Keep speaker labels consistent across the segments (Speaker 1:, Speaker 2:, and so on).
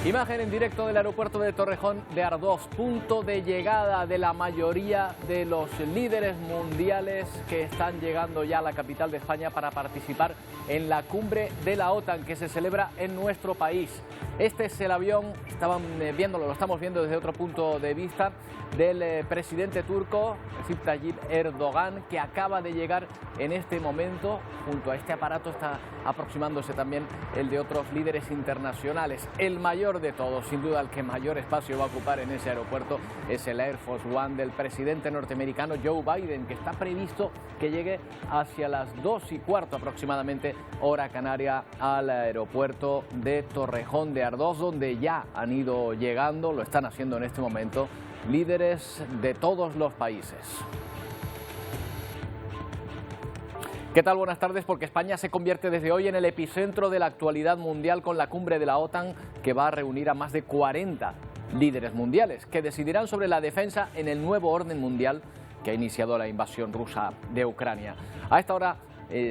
Speaker 1: Imagen en directo del aeropuerto de Torrejón de Ardoz, punto de llegada de la mayoría de los líderes mundiales que están llegando ya a la capital de España para participar en la cumbre de la OTAN que se celebra en nuestro país. Este es el avión, lo estamos viendo desde otro punto de vista, del presidente turco, Recep Tayyip Erdogan, que acaba de llegar en este momento. Junto a este aparato está aproximándose también el de otros líderes internacionales. El mayor de todos, sin duda el que mayor espacio va a ocupar en ese aeropuerto, es el Air Force One del presidente norteamericano Joe Biden, que está previsto que llegue hacia las 2:15 aproximadamente, hora canaria, al aeropuerto de Torrejón de Ardoz, donde ya han ido llegando, lo están haciendo en este momento, líderes de todos los países. ¿Qué tal? Buenas tardes, porque España se convierte desde hoy en el epicentro de la actualidad mundial con la cumbre de la OTAN, que va a reunir a más de 40 líderes mundiales que decidirán sobre la defensa en el nuevo orden mundial que ha iniciado la invasión rusa de Ucrania. A esta hora,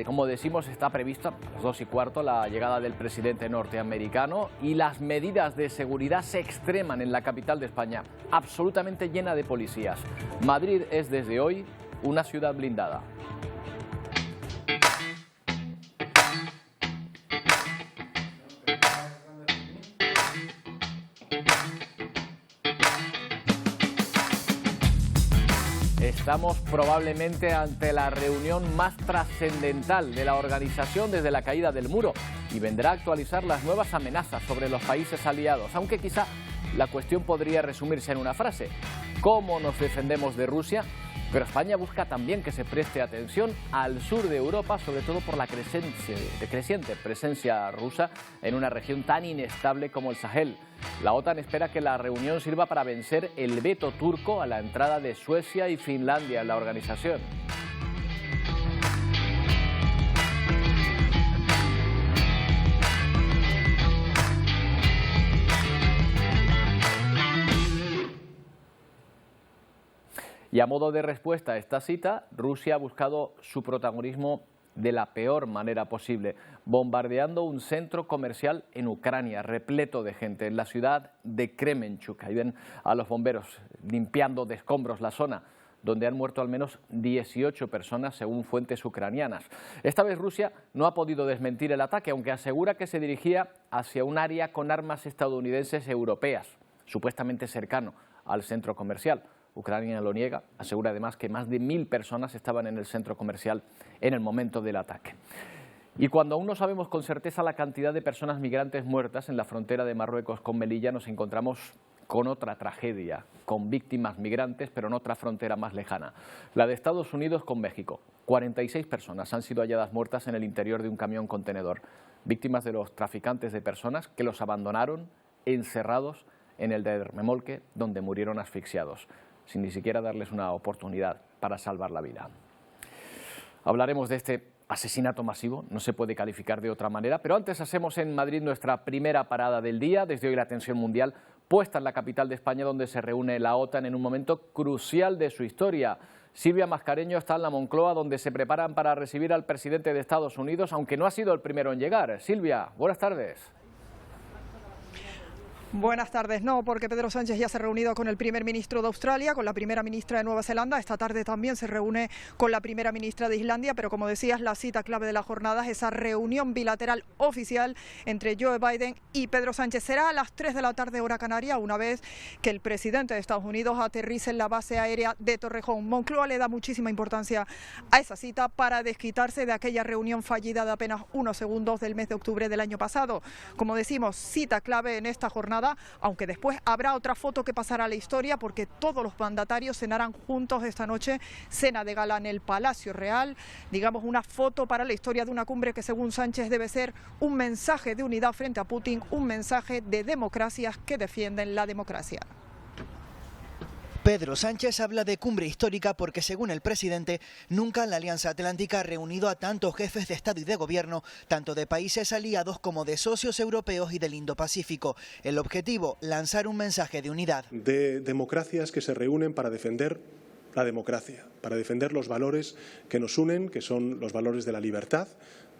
Speaker 1: como decimos, está prevista a las 2:15 la llegada del presidente norteamericano, y las medidas de seguridad se extreman en la capital de España, absolutamente llena de policías. Madrid es desde hoy una ciudad blindada. Estamos probablemente ante la reunión más trascendental de la organización desde la caída del muro, y vendrá a actualizar las nuevas amenazas sobre los países aliados, aunque quizá la cuestión podría resumirse en una frase: ¿cómo nos defendemos de Rusia? Pero España busca también que se preste atención al sur de Europa, sobre todo por la creciente presencia rusa en una región tan inestable como el Sahel. La OTAN espera que la reunión sirva para vencer el veto turco a la entrada de Suecia y Finlandia en la organización. Y a modo de respuesta a esta cita, Rusia ha buscado su protagonismo de la peor manera posible, bombardeando un centro comercial en Ucrania, repleto de gente, en la ciudad de Kremenchuk. Ahí ven a los bomberos limpiando de escombros la zona, donde han muerto al menos 18 personas, según fuentes ucranianas. Esta vez Rusia no ha podido desmentir el ataque, aunque asegura que se dirigía hacia un área con armas estadounidenses europeas, supuestamente cercano al centro comercial. Ucrania lo niega, asegura además que más de 1000 personas estaban en el centro comercial en el momento del ataque. Y cuando aún no sabemos con certeza la cantidad de personas migrantes muertas en la frontera de Marruecos con Melilla, nos encontramos con otra tragedia, con víctimas migrantes, pero en otra frontera más lejana, la de Estados Unidos con México. 46 personas han sido halladas muertas en el interior de un camión contenedor, víctimas de los traficantes de personas que los abandonaron encerrados en el de remolque, donde murieron asfixiados, sin ni siquiera darles una oportunidad para salvar la vida. Hablaremos de este asesinato masivo, no se puede calificar de otra manera, pero antes hacemos en Madrid nuestra primera parada del día. Desde hoy la atención mundial puesta en la capital de España, donde se reúne la OTAN en un momento crucial de su historia. Silvia Mascareño está en la Moncloa, donde se preparan para recibir al presidente de Estados Unidos, aunque no ha sido el primero en llegar. Silvia, buenas tardes.
Speaker 2: Buenas tardes. No, porque Pedro Sánchez ya se ha reunido con el primer ministro de Australia, con la primera ministra de Nueva Zelanda. Esta tarde también se reúne con la primera ministra de Islandia, pero como decías, la cita clave de la jornada es esa reunión bilateral oficial entre Joe Biden y Pedro Sánchez. Será a las 3 de la tarde, hora canaria, una vez que el presidente de Estados Unidos aterrice en la base aérea de Torrejón. Moncloa le da muchísima importancia a esa cita para desquitarse de aquella reunión fallida de apenas unos segundos del mes de octubre del año pasado. Como decimos, cita clave en esta jornada, aunque después habrá otra foto que pasará a la historia, porque todos los mandatarios cenarán juntos esta noche, cena de gala en el Palacio Real, digamos una foto para la historia de una cumbre que, según Sánchez, debe ser un mensaje de unidad frente a Putin, un mensaje de democracias que defienden la democracia.
Speaker 3: Pedro Sánchez habla de cumbre histórica porque, según el presidente, nunca la Alianza Atlántica ha reunido a tantos jefes de Estado y de Gobierno, tanto de países aliados como de socios europeos y del Indo-Pacífico. El objetivo, lanzar un mensaje de unidad.
Speaker 4: De democracias que se reúnen para defender la democracia, para defender los valores que nos unen, que son los valores de la libertad,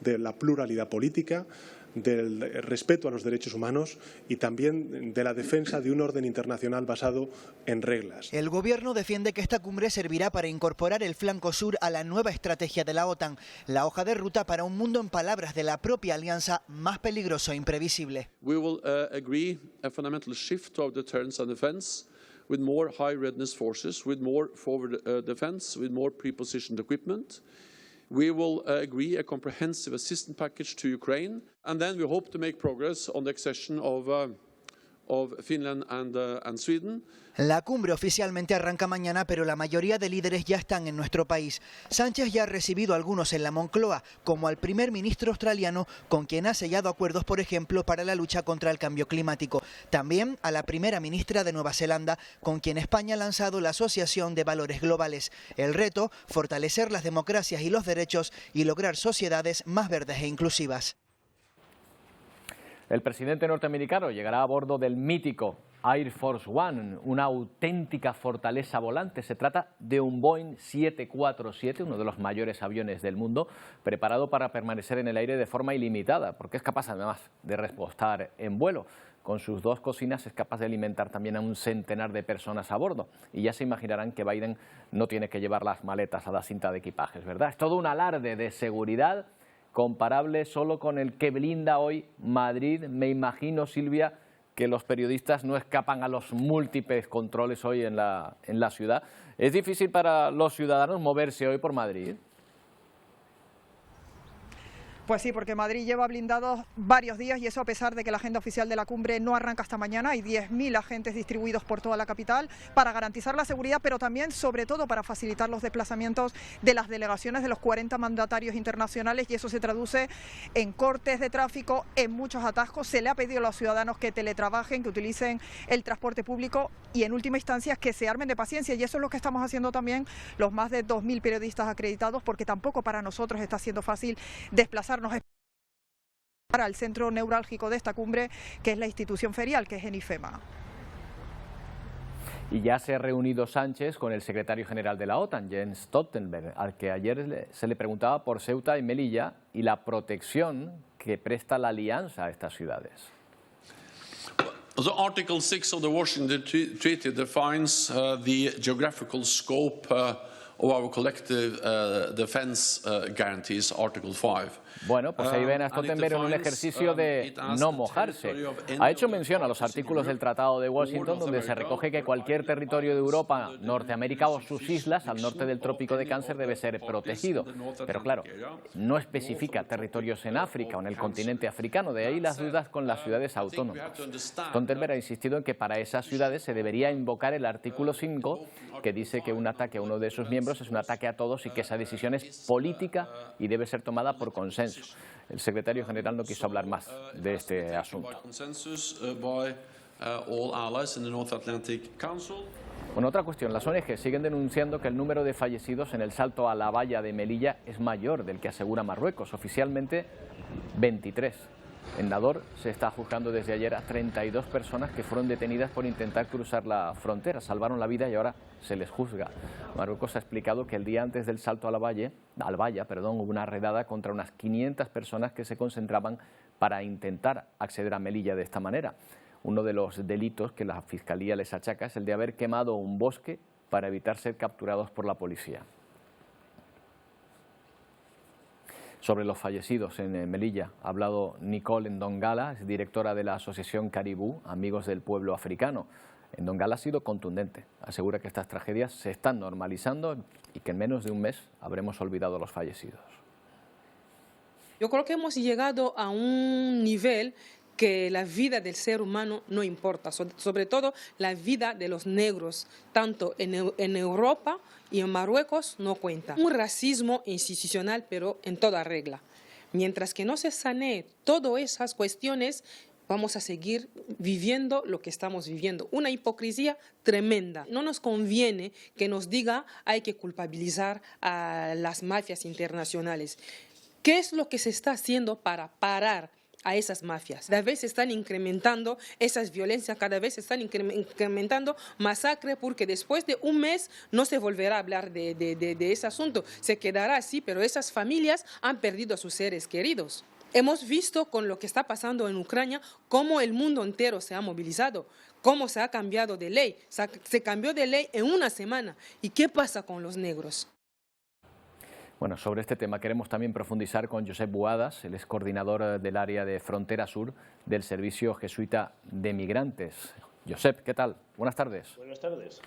Speaker 4: de la pluralidad política, del respeto a los derechos humanos y también de la defensa de un orden internacional basado en reglas.
Speaker 3: El gobierno defiende que esta cumbre servirá para incorporar el flanco sur a la nueva estrategia de la OTAN, la hoja de ruta para un mundo, en palabras de la propia alianza, más peligroso e imprevisible.
Speaker 5: We will agree a fundamental shift to our deterrence and defense, with more high readiness forces, with more forward defense, with more pre-positioned equipment. We will agree a comprehensive assistance package to Ukraine, and then we hope to make progress on the accession of Finland and Sweden.
Speaker 3: La cumbre oficialmente arranca mañana, pero la mayoría de líderes ya están en nuestro país. Sánchez ya ha recibido a algunos en la Moncloa, como al primer ministro australiano, con quien ha sellado acuerdos, por ejemplo, para la lucha contra el cambio climático. También a la primera ministra de Nueva Zelanda, con quien España ha lanzado la Asociación de Valores Globales. El reto, fortalecer las democracias y los derechos y lograr sociedades más verdes e inclusivas.
Speaker 1: El presidente norteamericano llegará a bordo del mítico Air Force One, una auténtica fortaleza volante. Se trata de un Boeing 747, uno de los mayores aviones del mundo, preparado para permanecer en el aire de forma ilimitada, porque es capaz además de repostar en vuelo. Con sus dos cocinas es capaz de alimentar también a un centenar de personas a bordo. Y ya se imaginarán que Biden no tiene que llevar las maletas a la cinta de equipajes, ¿verdad? Es todo un alarde de seguridad comparable solo con el que blinda hoy Madrid. Me imagino, Silvia, que los periodistas no escapan a los múltiples controles hoy en la ciudad. ¿Es difícil para los ciudadanos moverse hoy por Madrid?
Speaker 2: Pues sí, porque Madrid lleva blindados varios días y eso a pesar de que la agenda oficial de la cumbre no arranca hasta mañana. Hay 10.000 agentes distribuidos por toda la capital para garantizar la seguridad, pero también, sobre todo, para facilitar los desplazamientos de las delegaciones de los 40 mandatarios internacionales, y eso se traduce en cortes de tráfico, en muchos atascos. Se le ha pedido a los ciudadanos que teletrabajen, que utilicen el transporte público y, en última instancia, que se armen de paciencia, y eso es lo que estamos haciendo también los más de 2.000 periodistas acreditados, porque tampoco para nosotros está siendo fácil desplazarnos para el centro neurálgico de esta cumbre, que es la institución ferial, que es en IFEMA.
Speaker 1: Y ya se ha reunido Sánchez con el secretario general de la OTAN, Jens Stoltenberg, al que ayer se le preguntaba por Ceuta y Melilla y la protección que presta la alianza a estas ciudades.
Speaker 5: The Article 6 of the Washington Treaty defines the geographical scope of our collective defense guarantees, Article 5.
Speaker 1: Bueno, pues ahí ven a Stoltenberg en un ejercicio de no mojarse. Ha hecho mención a los artículos del Tratado de Washington, donde se recoge que cualquier territorio de Europa, Norteamérica o sus islas al norte del Trópico de Cáncer debe ser protegido. Pero claro, no especifica territorios en África o en el continente africano, de ahí las dudas con las ciudades autónomas. Stoltenberg ha insistido en que para esas ciudades se debería invocar el artículo 5, que dice que un ataque a uno de sus miembros es un ataque a todos y que esa decisión es política y debe ser tomada por consenso. El secretario general no quiso hablar más de este asunto. Bueno, otra cuestión, las ONG siguen denunciando que el número de fallecidos en el salto a la valla de Melilla es mayor del que asegura Marruecos, oficialmente 23. En Nador se está juzgando desde ayer a 32 personas que fueron detenidas por intentar cruzar la frontera. Salvaron la vida y ahora se les juzga. Marruecos ha explicado que el día antes del salto a la valla, hubo una redada contra unas 500 personas que se concentraban para intentar acceder a Melilla de esta manera. Uno de los delitos que la Fiscalía les achaca es el de haber quemado un bosque para evitar ser capturados por la policía. Sobre los fallecidos en Melilla ha hablado Nicole Ndongala, es directora de la Asociación Caribú, Amigos del Pueblo Africano. Ndongala ha sido contundente, asegura que estas tragedias se están normalizando y que en menos de un mes habremos olvidado a los fallecidos.
Speaker 6: Yo creo que hemos llegado a un nivel que la vida del ser humano no importa, sobre todo la vida de los negros, tanto en Europa y en Marruecos no cuenta. Un racismo institucional, pero en toda regla. Mientras que no se sanee todas esas cuestiones, vamos a seguir viviendo lo que estamos viviendo. Una hipocresía tremenda. No nos conviene que nos diga hay que culpabilizar a las mafias internacionales. ¿Qué es lo que se está haciendo para parar a esas mafias. Cada vez se están incrementando esas violencias, cada vez se están incrementando masacres, porque después de un mes no se volverá a hablar de ese asunto. Se quedará así, pero esas familias han perdido a sus seres queridos. Hemos visto con lo que está pasando en Ucrania cómo el mundo entero se ha movilizado, cómo se ha cambiado de ley. Se cambió de ley en una semana. ¿Y qué pasa con los negros?
Speaker 1: Bueno, sobre este tema queremos también profundizar con Josep Boadas, el excoordinador del área de Frontera Sur del Servicio Jesuita de Migrantes. Josep, ¿qué tal? Buenas tardes.
Speaker 7: Buenas tardes.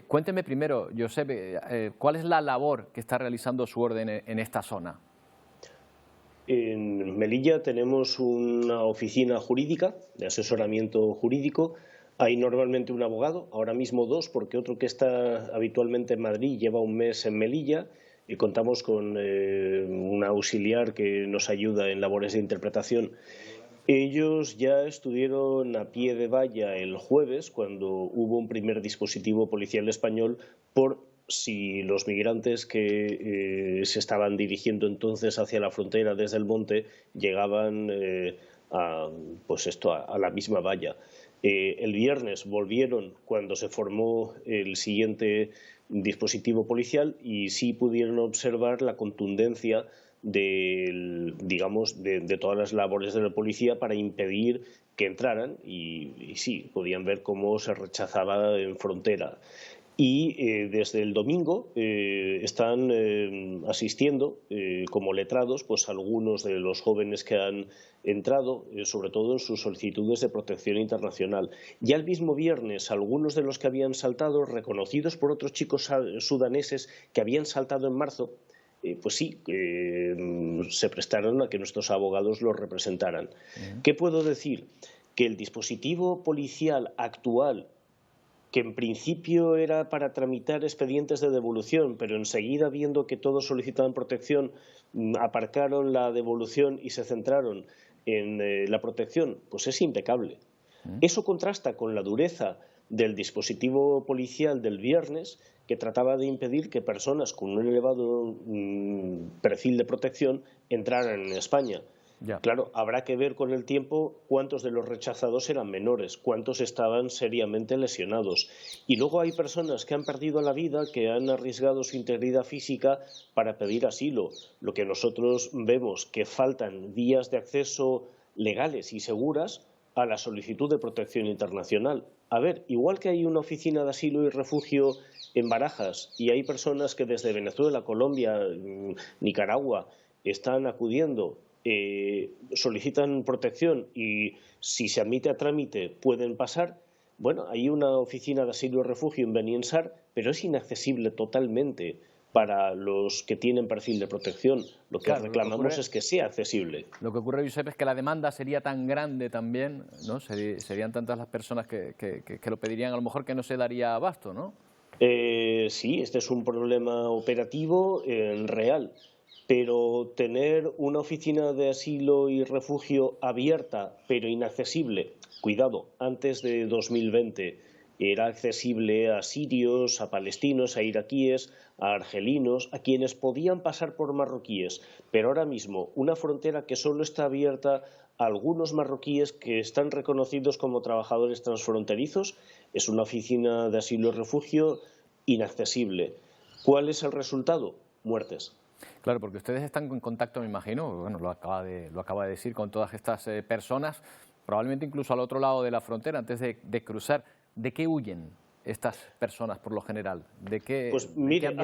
Speaker 1: Cuénteme primero, Josep, ¿cuál es la labor que está realizando su orden en esta zona?
Speaker 7: En Melilla tenemos una oficina jurídica de asesoramiento jurídico. Hay normalmente un abogado, ahora mismo dos, porque otro que está habitualmente en Madrid lleva un mes en Melilla. Y contamos con un auxiliar que nos ayuda en labores de interpretación. Ellos ya estuvieron a pie de valla el jueves, cuando hubo un primer dispositivo policial español por si los migrantes que se estaban dirigiendo entonces hacia la frontera desde el monte llegaban a la misma valla. El viernes volvieron cuando se formó el siguiente dispositivo policial y sí pudieron observar la contundencia de todas las labores de la policía para impedir que entraran y sí, podían ver cómo se rechazaba en frontera. Y desde el domingo están asistiendo como letrados pues algunos de los jóvenes que han entrado, sobre todo en sus solicitudes de protección internacional. Ya el mismo viernes algunos de los que habían saltado, reconocidos por otros chicos sudaneses que habían saltado en marzo, pues sí, se prestaron a que nuestros abogados los representaran. ¿Qué puedo decir? Que el dispositivo policial actual, que en principio era para tramitar expedientes de devolución, pero enseguida, viendo que todos solicitaban protección, aparcaron la devolución y se centraron en la protección, pues es impecable. Eso contrasta con la dureza del dispositivo policial del viernes, que trataba de impedir que personas con un elevado perfil de protección entraran en España. Ya. Claro, habrá que ver con el tiempo cuántos de los rechazados eran menores, cuántos estaban seriamente lesionados. Y luego hay personas que han perdido la vida, que han arriesgado su integridad física para pedir asilo. Lo que nosotros vemos que faltan vías de acceso legales y seguras a la solicitud de protección internacional. A ver, igual que hay una oficina de asilo y refugio en Barajas y hay personas que desde Venezuela, Colombia, Nicaragua están acudiendo, solicitan protección y si se admite a trámite pueden pasar. Bueno, hay una oficina de asilo y refugio en Beniensar, pero es inaccesible totalmente para los que tienen perfil de protección. Lo que reclamamos es que sea accesible.
Speaker 1: Lo que ocurre, Josep, es que la demanda sería tan grande también, ¿no? Serían tantas las personas que lo pedirían, a lo mejor que no se daría abasto, ¿no?
Speaker 7: Sí, este es un problema operativo real. Pero tener una oficina de asilo y refugio abierta pero inaccesible, cuidado, antes de 2020 era accesible a sirios, a palestinos, a iraquíes, a argelinos, a quienes podían pasar por marroquíes, pero ahora mismo una frontera que solo está abierta a algunos marroquíes que están reconocidos como trabajadores transfronterizos, es una oficina de asilo y refugio inaccesible. ¿Cuál es el resultado? Muertes.
Speaker 1: Claro, porque ustedes están en contacto, me imagino, bueno, lo acaba de decir, con todas estas personas, probablemente incluso al otro lado de la frontera, antes de cruzar. ¿De qué huyen estas personas por lo general? ¿De qué?
Speaker 7: Pues mire,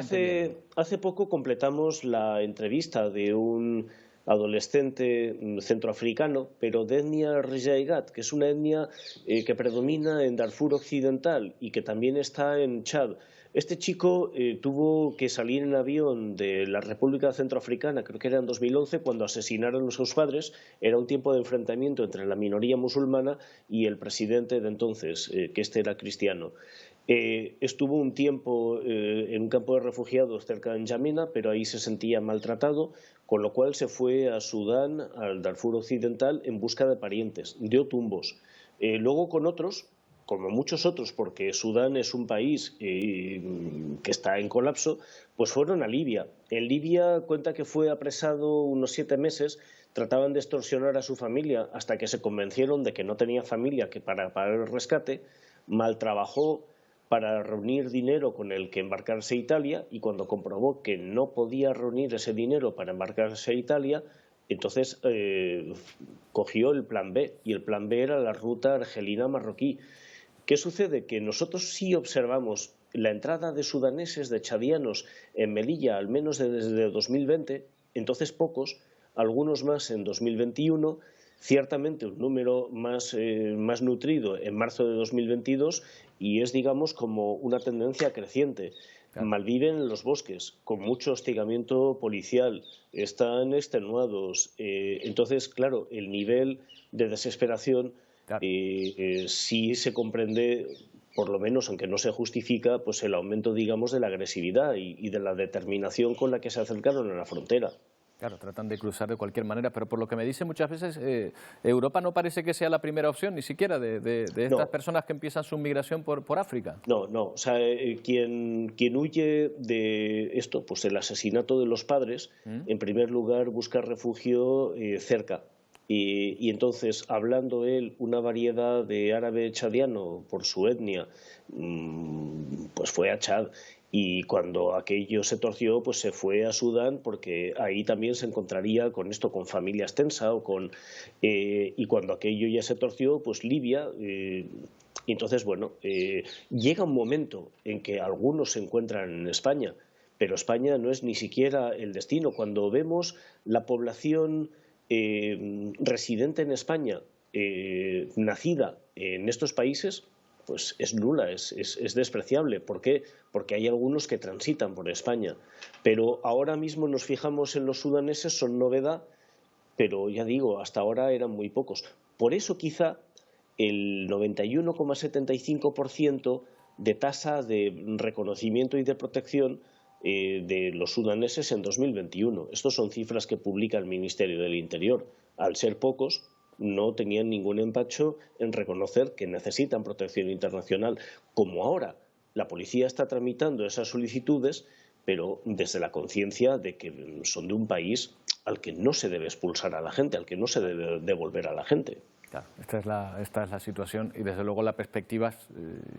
Speaker 7: hace poco completamos la entrevista de un adolescente centroafricano, pero de etnia Rijaigat, que es una etnia que predomina en Darfur Occidental y que también está en Chad. Este chico tuvo que salir en avión de la República Centroafricana, creo que era en 2011, cuando asesinaron a sus padres. Era un tiempo de enfrentamiento entre la minoría musulmana y el presidente de entonces, que era cristiano. Estuvo un tiempo en un campo de refugiados cerca de N'Djamena, pero ahí se sentía maltratado, con lo cual se fue a Sudán, al Darfur Occidental, en busca de parientes, dio tumbos. Luego con otros como muchos otros, porque Sudán es un país que está en colapso, pues fueron a Libia. En Libia cuenta que fue apresado unos 7 meses, trataban de extorsionar a su familia hasta que se convencieron de que no tenía familia que para pagar el rescate, mal trabajó para reunir dinero con el que embarcarse a Italia, y cuando comprobó que no podía reunir ese dinero para embarcarse a Italia, entonces cogió el plan B, y el plan B era la ruta argelina-marroquí. ¿Qué sucede? Que nosotros sí observamos la entrada de sudaneses, de chadianos en Melilla, al menos desde 2020, entonces pocos, algunos más en 2021, ciertamente un número más nutrido en marzo de 2022, y es, digamos, como una tendencia creciente. Claro. Malviven en los bosques, con mucho hostigamiento policial, están extenuados. Entonces, claro, el nivel de desesperación, claro, sí se comprende, por lo menos, aunque no se justifica, pues el aumento, digamos, de la agresividad y de la determinación con la que se acercaron a la frontera.
Speaker 1: Claro, tratan de cruzar de cualquier manera, pero por lo que me dicen muchas veces, Europa no parece que sea la primera opción, ni siquiera de estas personas que empiezan su migración por África.
Speaker 7: No, o sea, quien huye de esto, pues el asesinato de los padres, en primer lugar busca refugio cerca. Y entonces, hablando él una variedad de árabe chadiano por su etnia, pues fue a Chad. Y cuando aquello se torció, pues se fue a Sudán, porque ahí también se encontraría con esto, con familia extensa, y cuando aquello ya se torció, pues Libia. Y entonces, bueno, llega un momento en que algunos se encuentran en España, pero España no es ni siquiera el destino. Cuando vemos la población residente en España, nacida en estos países, pues es nula, es despreciable. ¿Por qué? Porque hay algunos que transitan por España. Pero ahora mismo nos fijamos en los sudaneses, son novedad, pero ya digo, hasta ahora eran muy pocos. Por eso quizá el 91,75% de tasa de reconocimiento y de protección de los sudaneses en 2021. Estas son cifras que publica el Ministerio del Interior. Al ser pocos, no tenían ningún empacho en reconocer que necesitan protección internacional. Como ahora la policía está tramitando esas solicitudes, pero desde la conciencia de que son de un país al que no se debe expulsar a la gente, al que no se debe devolver a la gente.
Speaker 1: Claro, esta es la situación, y desde luego la perspectiva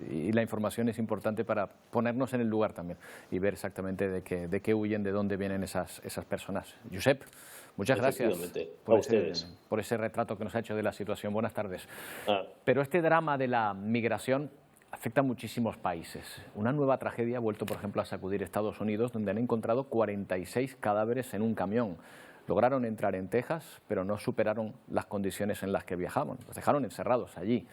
Speaker 1: y la información es importante para ponernos en el lugar también y ver exactamente de qué huyen, de dónde vienen esas personas. Josep, muchas gracias por ese retrato que nos ha hecho de la situación. Buenas tardes. Pero este drama de la migración afecta a muchísimos países. Una nueva tragedia ha vuelto, por ejemplo, a sacudir Estados Unidos, donde han encontrado 46 cadáveres en un camión. Lograron entrar en Texas, pero no superaron las condiciones en las que viajaban. Los dejaron encerrados allí.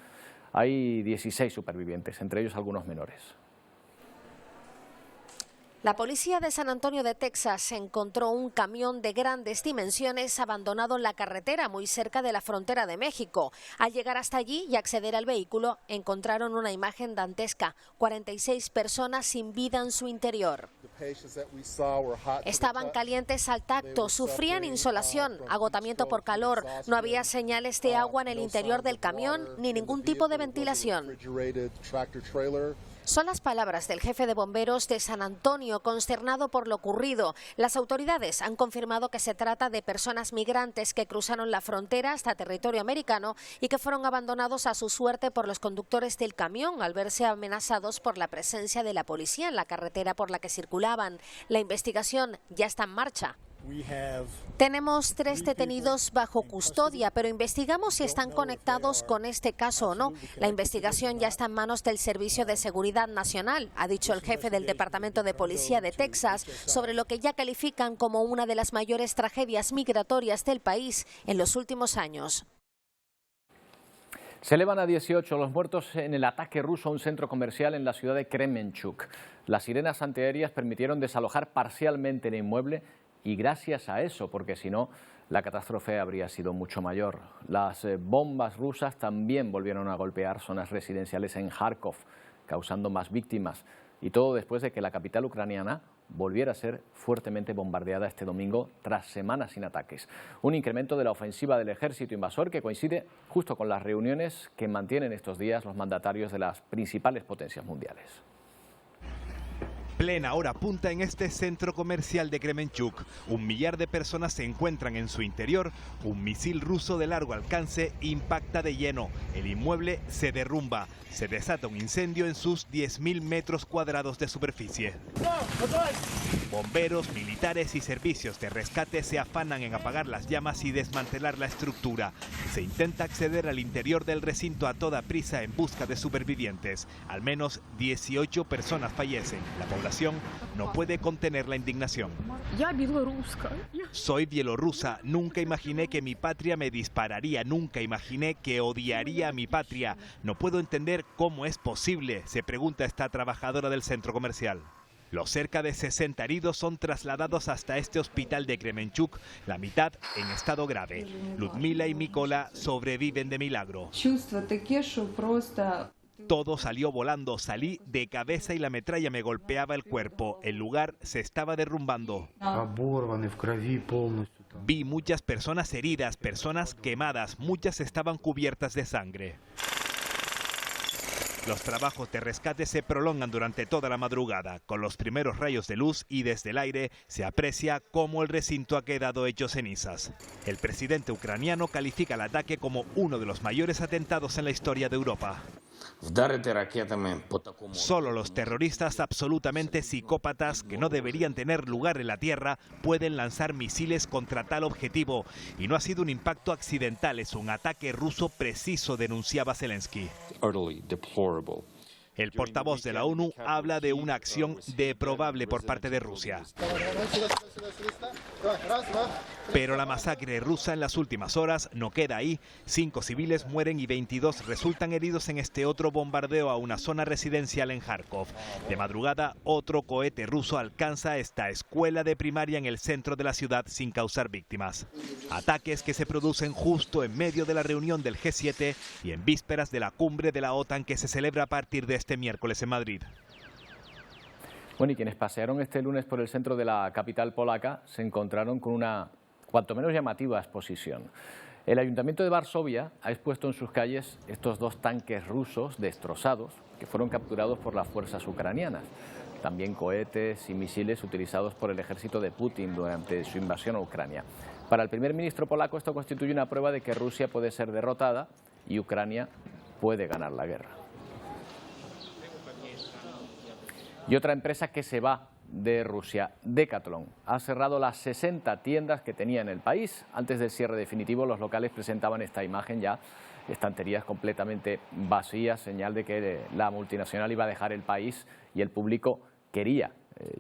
Speaker 1: Hay 16 supervivientes, entre ellos algunos menores.
Speaker 8: La policía de San Antonio de Texas encontró un camión de grandes dimensiones abandonado en la carretera muy cerca de la frontera de México. Al llegar hasta allí y acceder al vehículo, encontraron una imagen dantesca: 46 personas sin vida en su interior. Estaban calientes al tacto, sufrían insolación, agotamiento por calor, no había señales de agua en el interior del camión ni ningún tipo de ventilación. Son las palabras del jefe de bomberos de San Antonio, consternado por lo ocurrido. Las autoridades han confirmado que se trata de personas migrantes que cruzaron la frontera hasta territorio americano y que fueron abandonados a su suerte por los conductores del camión al verse amenazados por la presencia de la policía en la carretera por la que circulaban. La investigación ya está en marcha. Tenemos 3 detenidos bajo custodia, pero investigamos si están conectados con este caso o no. La investigación ya está en manos del Servicio de Seguridad Nacional, ha dicho el jefe del Departamento de Policía de Texas, sobre lo que ya califican como una de las mayores tragedias migratorias del país en los últimos años.
Speaker 1: Se elevan a 18 los muertos en el ataque ruso a un centro comercial en la ciudad de Kremenchuk. Las sirenas antiaéreas permitieron desalojar parcialmente el inmueble, y gracias a eso, porque si no, la catástrofe habría sido mucho mayor. Las bombas rusas también volvieron a golpear zonas residenciales en Kharkov, causando más víctimas. Y todo después de que la capital ucraniana volviera a ser fuertemente bombardeada este domingo tras semanas sin ataques. Un incremento de la ofensiva del ejército invasor que coincide justo con las reuniones que mantienen estos días los mandatarios de las principales potencias mundiales.
Speaker 9: Plena hora punta en este centro comercial de Kremenchuk. 1 millar de personas se encuentran en su interior. Un misil ruso de largo alcance impacta de lleno. El inmueble se derrumba. Se desata un incendio en sus 10.000 metros cuadrados de superficie. Bomberos, militares y servicios de rescate se afanan en apagar las llamas y desmantelar la estructura. Se intenta acceder al interior del recinto a toda prisa en busca de supervivientes. Al menos 18 personas fallecen. La población no puede contener la indignación. Soy bielorrusa. Nunca imaginé que mi patria me dispararía. Nunca imaginé que odiaría a mi patria. No puedo entender cómo es posible, se pregunta esta trabajadora del centro comercial. Los cerca de 60 heridos son trasladados hasta este hospital de Kremenchuk, la mitad en estado grave. Ludmila y Mikola sobreviven de milagro. Todo salió volando, salí de cabeza y la metralla me golpeaba el cuerpo. El lugar se estaba derrumbando. Vi muchas personas heridas, personas quemadas, muchas estaban cubiertas de sangre. Los trabajos de rescate se prolongan durante toda la madrugada. Con los primeros rayos de luz y desde el aire se aprecia cómo el recinto ha quedado hecho cenizas. El presidente ucraniano califica el ataque como uno de los mayores atentados en la historia de Europa. Solo los terroristas absolutamente psicópatas que no deberían tener lugar en la tierra pueden lanzar misiles contra tal objetivo. Y no ha sido un impacto accidental, es un ataque ruso preciso, denunciaba Zelensky. El portavoz de la ONU habla de una acción deplorable por parte de Rusia. Pero la masacre rusa en las últimas horas no queda ahí. 5 civiles mueren y 22 resultan heridos en este otro bombardeo a una zona residencial en Kharkov. De madrugada, otro cohete ruso alcanza esta escuela de primaria en el centro de la ciudad sin causar víctimas. Ataques que se producen justo en medio de la reunión del G7 y en vísperas de la cumbre de la OTAN que se celebra a partir de este miércoles en Madrid.
Speaker 1: Bueno, y quienes pasearon este lunes por el centro de la capital polaca se encontraron con una cuanto menos llamativa exposición. El Ayuntamiento de Varsovia ha expuesto en sus calles estos 2 tanques rusos destrozados que fueron capturados por las fuerzas ucranianas. También cohetes y misiles utilizados por el ejército de Putin durante su invasión a Ucrania. Para el primer ministro polaco esto constituye una prueba de que Rusia puede ser derrotada y Ucrania puede ganar la guerra. Y otra empresa que se va de Rusia, Decathlon, ha cerrado las 60 tiendas que tenía en el país. Antes del cierre definitivo, los locales presentaban esta imagen ya, estanterías completamente vacías, señal de que la multinacional iba a dejar el país y el público quería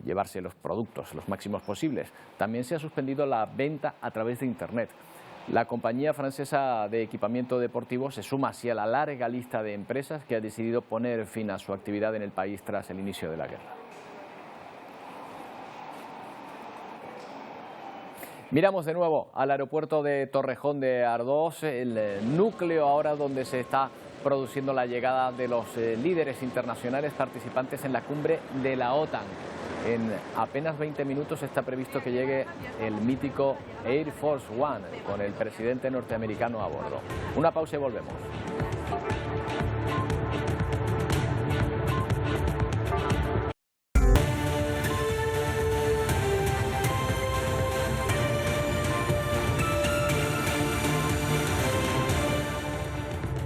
Speaker 1: llevarse los productos los máximos posibles. También se ha suspendido la venta a través de Internet. La compañía francesa de equipamiento deportivo se suma así a la larga lista de empresas que ha decidido poner fin a su actividad en el país tras el inicio de la guerra. Miramos de nuevo al aeropuerto de Torrejón de Ardoz, el núcleo ahora donde se está produciendo la llegada de los líderes internacionales participantes en la cumbre de la OTAN. En apenas 20 minutos está previsto que llegue el mítico Air Force One con el presidente norteamericano a bordo. Una pausa y volvemos.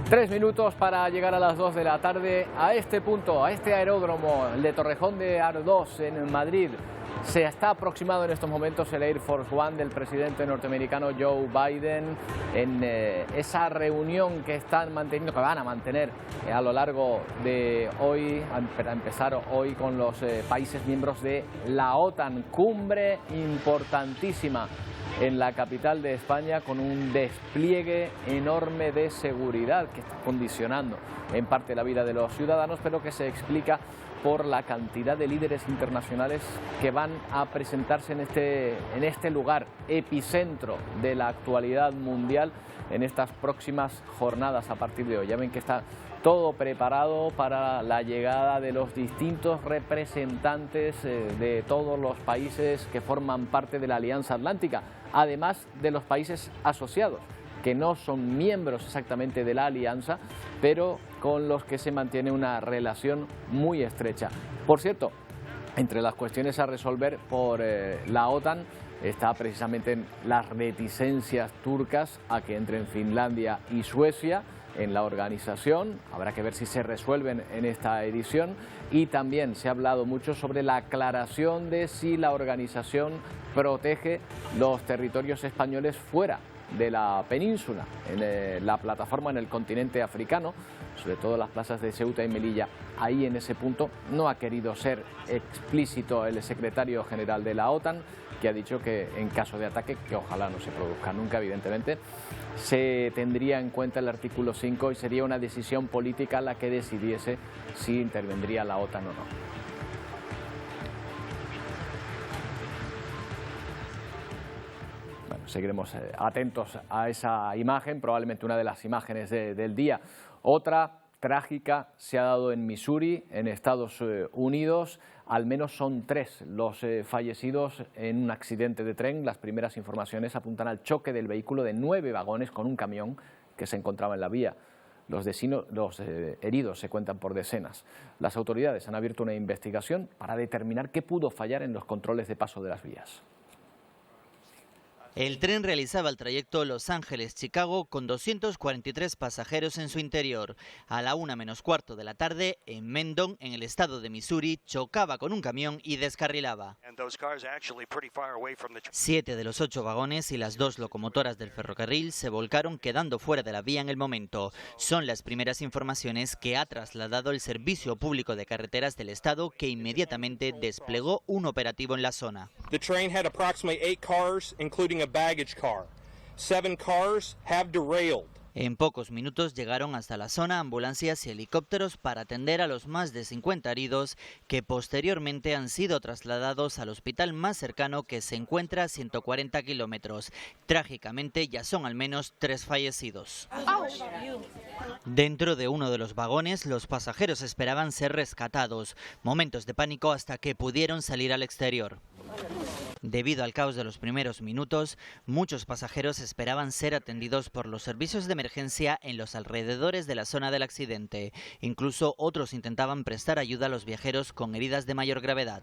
Speaker 1: Tres minutos para llegar a las 2 de la tarde a este punto, a este aeródromo, el de Torrejón de Ardoz en Madrid. Se está aproximando en estos momentos el Air Force One del presidente norteamericano Joe Biden en esa reunión que están manteniendo, que van a mantener a lo largo de hoy, a empezar hoy con los países miembros de la OTAN. Cumbre importantísima en la capital de España con un despliegue enorme de seguridad que está condicionando en parte la vida de los ciudadanos, pero que se explica por la cantidad de líderes internacionales que van a presentarse en este lugar, epicentro de la actualidad mundial, en estas próximas jornadas a partir de hoy. Ya ven que está todo preparado para la llegada de los distintos representantes de todos los países que forman parte de la Alianza Atlántica, además de los países asociados, que no son miembros exactamente de la alianza, pero con los que se mantiene una relación muy estrecha. Por cierto, entre las cuestiones a resolver por la OTAN está precisamente las reticencias turcas a que entren Finlandia y Suecia en la organización. Habrá que ver si se resuelven en esta edición, y también se ha hablado mucho sobre la aclaración de si la organización protege los territorios españoles fuera de la península, en la plataforma en el continente africano, sobre todo las plazas de Ceuta y Melilla. Ahí en ese punto no ha querido ser explícito el secretario general de la OTAN, que ha dicho que en caso de ataque, que ojalá no se produzca nunca evidentemente, se tendría en cuenta el artículo 5 y sería una decisión política la que decidiese si intervendría la OTAN o no. Seguiremos atentos a esa imagen, probablemente una de las imágenes del día. Otra trágica se ha dado en Missouri, en Estados Unidos. Al menos son 3 los fallecidos en un accidente de tren. Las primeras informaciones apuntan al choque del vehículo de 9 vagones con un camión que se encontraba en la vía. Los heridos se cuentan por decenas. Las autoridades han abierto una investigación para determinar qué pudo fallar en los controles de paso de las vías.
Speaker 10: El tren realizaba el trayecto Los Ángeles-Chicago con 243 pasajeros en su interior. A la 1:15 de la tarde, en Mendon, en el estado de Missouri, chocaba con un camión y descarrilaba. 7 de los 8 vagones y las 2 locomotoras del ferrocarril se volcaron, quedando fuera de la vía en el momento. Son las primeras informaciones que ha trasladado el Servicio Público de Carreteras del estado, que inmediatamente desplegó un operativo en la zona.
Speaker 11: The train had approximately 8 cars, including a baggage car. 7 cars have derailed.
Speaker 10: En pocos minutos llegaron hasta la zona ambulancias y helicópteros para atender a los más de 50 heridos, que posteriormente han sido trasladados al hospital más cercano, que se encuentra a 140 kilómetros. Trágicamente ya son al menos 3 fallecidos. Dentro de uno de los vagones, los pasajeros esperaban ser rescatados. Momentos de pánico hasta que pudieron salir al exterior. Debido al caos de los primeros minutos, muchos pasajeros esperaban ser atendidos por los servicios de emergencia en los alrededores de la zona del accidente. Incluso otros intentaban prestar ayuda a los viajeros con heridas de mayor gravedad.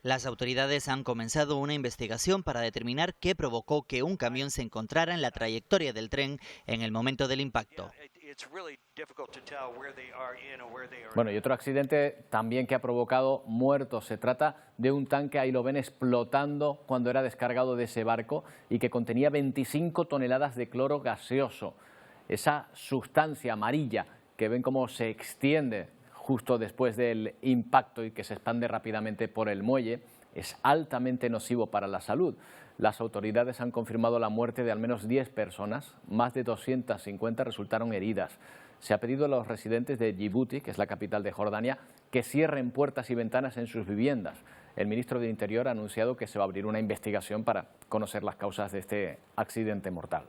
Speaker 10: Las autoridades han comenzado una investigación para determinar qué provocó que un camión se encontrara en la trayectoria del tren en el momento del impacto.
Speaker 1: Bueno, y otro accidente también que ha provocado muertos. Se trata de un tanque, ahí lo ven, explotando cuando era descargado de ese barco, y que contenía 25 toneladas de cloro gaseoso. Esa sustancia amarilla que ven cómo se extiende justo después del impacto y que se expande rápidamente por el muelle, es altamente nocivo para la salud. Las autoridades han confirmado la muerte de al menos 10 personas, más de 250 resultaron heridas. Se ha pedido a los residentes de Djibouti, que es la capital de Jordania, que cierren puertas y ventanas en sus viviendas. El ministro de Interior ha anunciado que se va a abrir una investigación para conocer las causas de este accidente mortal.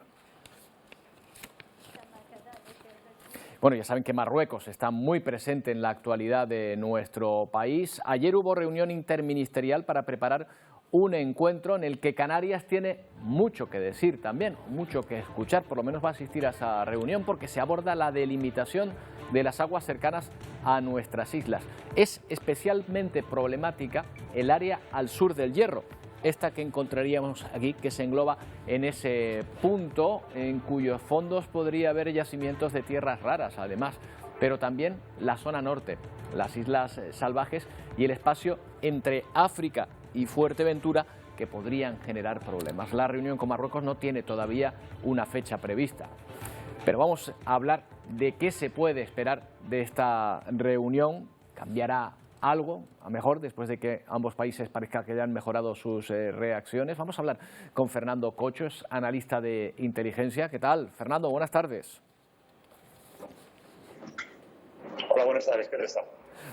Speaker 1: Bueno, ya saben que Marruecos está muy presente en la actualidad de nuestro país. Ayer hubo reunión interministerial para preparar un encuentro en el que Canarias tiene mucho que decir también, mucho que escuchar. Por lo menos va a asistir a esa reunión porque se aborda la delimitación de las aguas cercanas a nuestras islas. Es especialmente problemática el área al sur del Hierro, esta que encontraríamos aquí, que se engloba en ese punto en cuyos fondos podría haber yacimientos de tierras raras, además, pero también la zona norte, las islas salvajes y el espacio entre África y Fuerteventura, que podrían generar problemas. La reunión con Marruecos no tiene todavía una fecha prevista, pero vamos a hablar de qué se puede esperar de esta reunión. ¿Cambiará algo a mejor después de que ambos países parezca que ya han mejorado sus reacciones? Vamos a hablar con Fernando Cocho, es analista de inteligencia. ¿Qué tal, Fernando? Buenas tardes.
Speaker 12: Hola, buenas tardes, ¿qué tal está?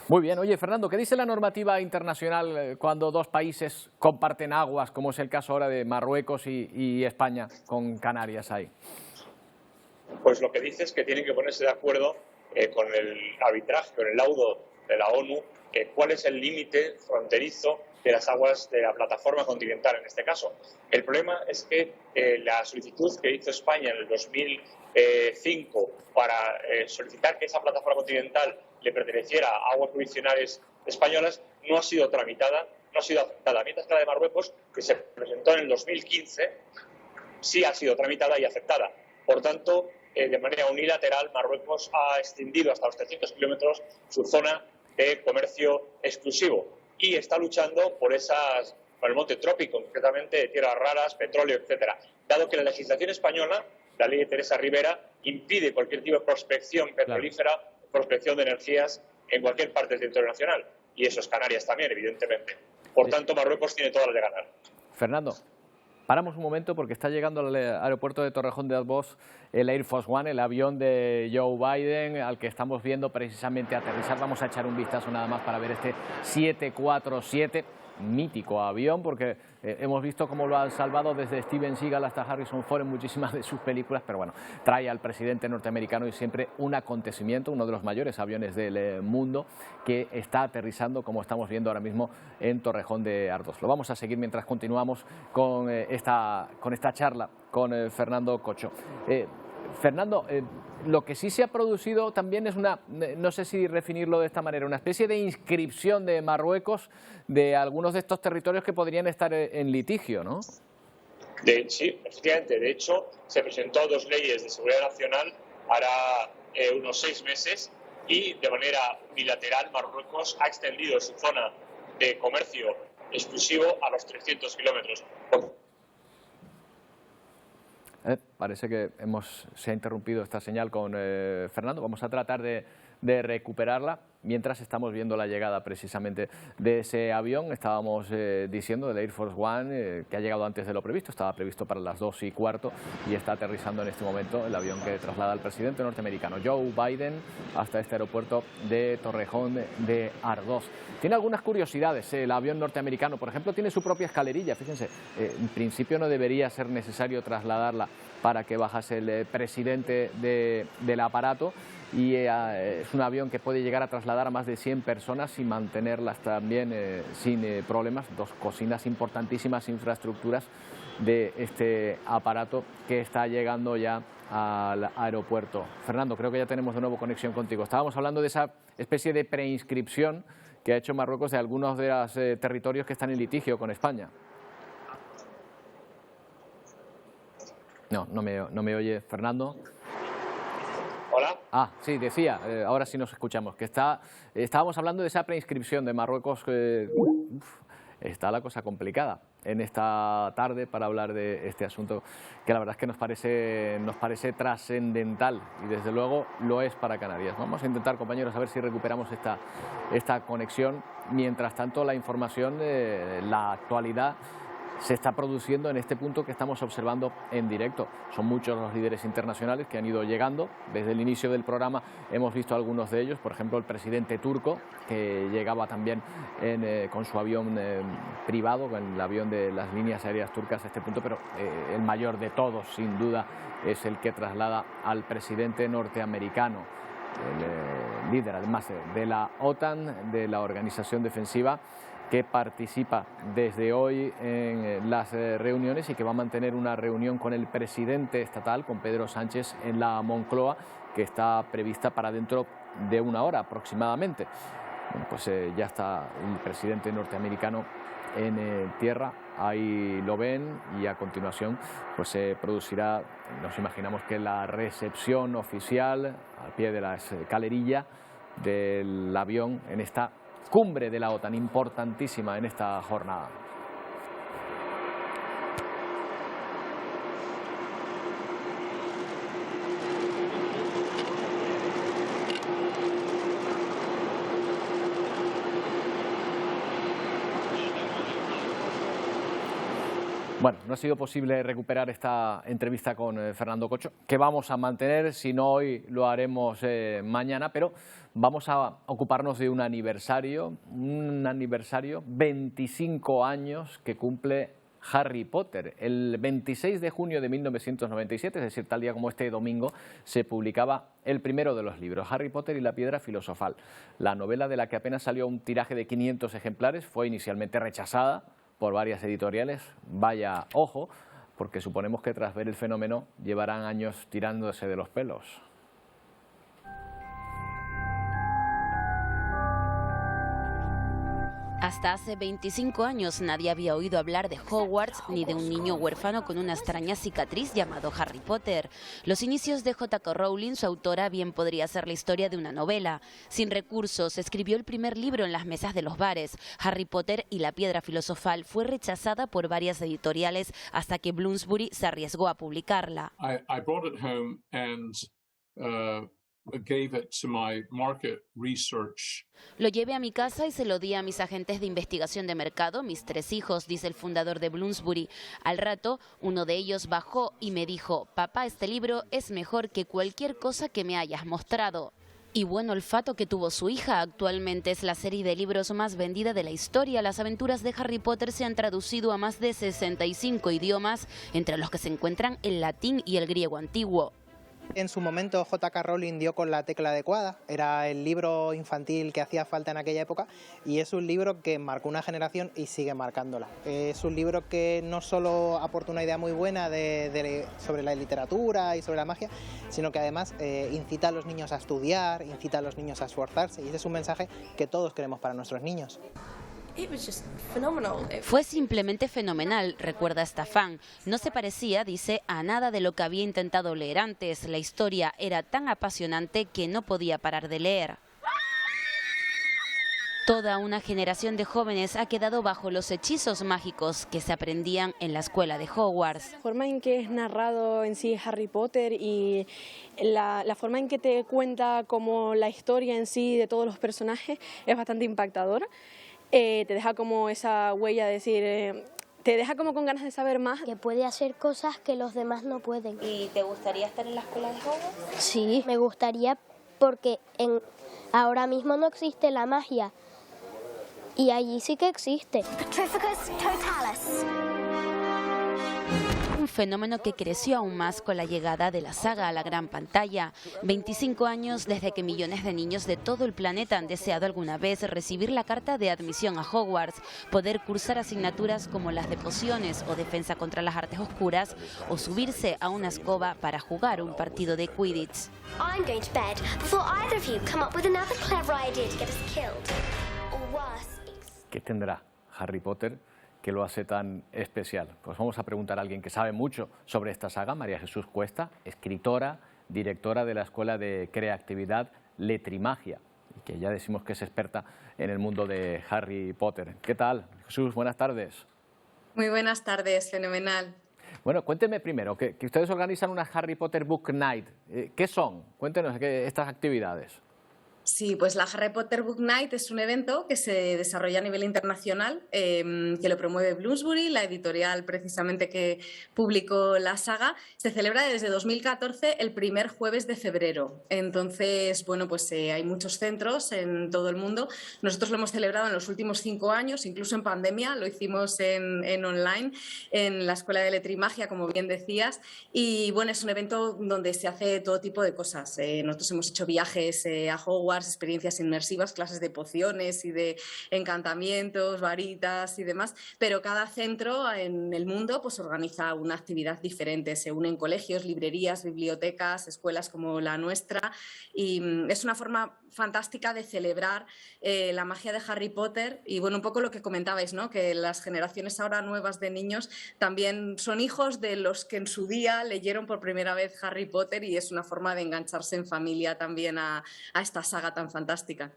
Speaker 1: Muy bien. Oye, Fernando, ¿qué dice la normativa internacional cuando dos países comparten aguas, como es el caso ahora de Marruecos y España, con Canarias ahí?
Speaker 12: Pues lo que dice es que tienen que ponerse de acuerdo con el arbitraje, con el laudo de la ONU, cuál es el límite fronterizo de las aguas de la plataforma continental en este caso. El problema es que la solicitud que hizo España en el 2005 para solicitar que esa plataforma continental le perteneciera a aguas provisionales españolas no ha sido tramitada, no ha sido aceptada, mientras que la de Marruecos, que se presentó en el 2015, sí ha sido tramitada y aceptada. Por tanto, de manera unilateral, Marruecos ha extendido hasta los 300 kilómetros su zona de comercio exclusivo y está luchando por el monte trópico, concretamente de tierras raras, petróleo, etcétera. Dado que la legislación española, la ley de Teresa Rivera, impide cualquier tipo de prospección petrolífera, prospección de energías en cualquier parte del territorio nacional. Y eso es Canarias también, evidentemente. Por tanto, Marruecos tiene todas las de ganar.
Speaker 1: Fernando, paramos un momento porque está llegando al aeropuerto de Torrejón de Ardoz el Air Force One, el avión de Joe Biden, al que estamos viendo precisamente aterrizar. Vamos a echar un vistazo nada más para ver este 747, mítico avión, porque hemos visto cómo lo han salvado desde Steven Seagal hasta Harrison Ford en muchísimas de sus películas, pero bueno, trae al presidente norteamericano y siempre un acontecimiento, uno de los mayores aviones del mundo que está aterrizando, como estamos viendo ahora mismo en Torrejón de Ardoz. Lo vamos a seguir mientras continuamos con esta charla con Fernando Cocho. Fernando, lo que sí se ha producido también es no sé si definirlo de esta manera, una especie de inscripción de Marruecos de algunos de estos territorios que podrían estar en litigio, ¿no?
Speaker 12: Sí, efectivamente. De hecho, se presentó 2 leyes de seguridad nacional hará unos 6 meses y de manera unilateral Marruecos ha extendido su zona de comercio exclusivo a los 300 kilómetros.
Speaker 1: Parece que se ha interrumpido esta señal con Fernando. Vamos a tratar de recuperarla mientras estamos viendo la llegada precisamente de ese avión. Estábamos diciendo del Air Force One que ha llegado antes de lo previsto. Estaba previsto para las 2:15 y está aterrizando en este momento el avión que traslada al presidente norteamericano Joe Biden hasta este aeropuerto de Torrejón de Ardoz. Tiene algunas curiosidades el avión norteamericano. Por ejemplo, tiene su propia escalerilla. Fíjense, en principio no debería ser necesario trasladarla para que bajase el presidente del aparato. Y es un avión que puede llegar a trasladar a más de 100 personas y mantenerlas también sin problemas. 2 cocinas importantísimas, infraestructuras de este aparato que está llegando ya al aeropuerto. Fernando, creo que ya tenemos de nuevo conexión contigo. Estábamos hablando de esa especie de preinscripción que ha hecho Marruecos de algunos de los territorios que están en litigio con España. No me oye Fernando.
Speaker 12: Hola.
Speaker 1: Ah, sí, decía, ahora sí nos escuchamos, que estábamos hablando de esa preinscripción de Marruecos. Está la cosa complicada en esta tarde para hablar de este asunto que la verdad es que nos parece trascendental y desde luego lo es para Canarias. Vamos a intentar, compañeros, a ver si recuperamos esta conexión. Mientras tanto, la información, la actualidad se está produciendo en este punto que estamos observando en directo. Son muchos los líderes internacionales que han ido llegando. Desde el inicio del programa hemos visto algunos de ellos, por ejemplo el presidente turco, que llegaba también con su avión privado, con el avión de las líneas aéreas turcas a este punto, pero el mayor de todos, sin duda, es el que traslada al presidente norteamericano, el líder además de la OTAN, de la organización defensiva, que participa desde hoy en las reuniones y que va a mantener una reunión con el presidente estatal, con Pedro Sánchez, en la Moncloa, que está prevista para dentro de 1 hora aproximadamente. Bueno, pues ya está el presidente norteamericano en tierra, ahí lo ven, y a continuación pues se producirá, nos imaginamos que la recepción oficial al pie de la escalerilla del avión en esta cumbre de la OTAN, importantísima en esta jornada. Bueno, no ha sido posible recuperar esta entrevista con Fernando Cocho, que vamos a mantener, si no hoy lo haremos mañana, pero vamos a ocuparnos de un aniversario, 25 años que cumple Harry Potter. El 26 de junio de 1997, es decir, tal día como este domingo, se publicaba el primero de los libros, Harry Potter y la Piedra Filosofal. La novela, de la que apenas salió un tiraje de 500 ejemplares, fue inicialmente rechazada por varias editoriales. Vaya ojo, porque suponemos que tras ver el fenómeno llevarán años tirándose de los pelos.
Speaker 13: Hasta hace 25 años nadie había oído hablar de Hogwarts ni de un niño huérfano con una extraña cicatriz llamado Harry Potter. Los inicios de J.K. Rowling, su autora, bien podría ser la historia de una novela. Sin recursos, escribió el primer libro en las mesas de los bares. Harry Potter y la Piedra Filosofal fue rechazada por varias editoriales hasta que Bloomsbury se arriesgó a publicarla.
Speaker 14: I brought it home and gave it to my market research.
Speaker 13: Lo llevé a mi casa y se lo di a mis agentes de investigación de mercado, mis 3 hijos, dice el fundador de Bloomsbury. Al rato, uno de ellos bajó y me dijo: papá, este libro es mejor que cualquier cosa que me hayas mostrado. Y buen olfato que tuvo su hija. Actualmente es la serie de libros más vendida de la historia. Las aventuras de Harry Potter se han traducido a más de 65 idiomas, entre los que se encuentran el latín y el griego antiguo.
Speaker 15: En su momento J.K. Rowling dio con la tecla adecuada, era el libro infantil que hacía falta en aquella época y es un libro que marcó una generación y sigue marcándola. Es un libro que no solo aporta una idea muy buena sobre la literatura y sobre la magia, sino que además incita a los niños a estudiar, incita a los niños a esforzarse y ese es un mensaje que todos queremos para nuestros niños.
Speaker 13: Fue simplemente fenomenal, recuerda esta fan. No se parecía, dice, a nada de lo que había intentado leer antes. La historia era tan apasionante que no podía parar de leer. Toda una generación de jóvenes ha quedado bajo los hechizos mágicos que se aprendían en la escuela de Hogwarts.
Speaker 16: La forma en que es narrado en sí Harry Potter y la forma en que te cuenta como la historia en sí de todos los personajes es bastante impactadora. Te deja como esa huella de decir, te deja como con ganas de saber más.
Speaker 17: Que puede hacer cosas que los demás no pueden.
Speaker 13: ¿Y te gustaría estar en la escuela de Hogwarts?
Speaker 17: Sí, me gustaría porque ahora mismo no existe la magia y allí sí que existe.
Speaker 13: Petrificus Totalis. Un fenómeno que creció aún más con la llegada de la saga a la gran pantalla. 25 años desde que millones de niños de todo el planeta han deseado alguna vez recibir la carta de admisión a Hogwarts, poder cursar asignaturas como las de pociones o defensa contra las artes oscuras o subirse a una escoba para jugar un partido de Quidditch.
Speaker 17: I'm going to bed before either of you come up with another clever idea to get us killed. Or worse.
Speaker 1: ¿Qué tendrá Harry Potter que lo hace tan especial? Pues vamos a preguntar a alguien que sabe mucho sobre esta saga, María Jesús Cuesta, escritora, directora de la Escuela de Creatividad Letrimagia, y que ya decimos que es experta en el mundo de Harry Potter. ¿Qué tal, Jesús? Buenas tardes.
Speaker 18: Muy buenas tardes, fenomenal.
Speaker 1: Bueno, cuénteme primero, que ustedes organizan una Harry Potter Book Night. ¿Qué son? Cuéntenos estas actividades.
Speaker 18: Sí, pues la Harry Potter Book Night es un evento que se desarrolla a nivel internacional, que lo promueve Bloomsbury, la editorial precisamente que publicó la saga. Se celebra desde 2014 el primer jueves de febrero. Entonces, bueno, pues hay muchos centros en todo el mundo. Nosotros lo hemos celebrado en los últimos 5 años, incluso en pandemia, lo hicimos en online, en la Escuela de Letrimagia, como bien decías. Y bueno, es un evento donde se hace todo tipo de cosas. Nosotros hemos hecho viajes a Hogwarts, experiencias inmersivas, clases de pociones y de encantamientos, varitas y demás, pero cada centro en el mundo pues organiza una actividad diferente. Se unen colegios, librerías, bibliotecas, escuelas como la nuestra y es una forma fantástica de celebrar la magia de Harry Potter y bueno, un poco lo que comentabais, ¿no? Que las generaciones ahora nuevas de niños también son hijos de los que en su día leyeron por primera vez Harry Potter y es una forma de engancharse en familia también a esta saga tan fantástica.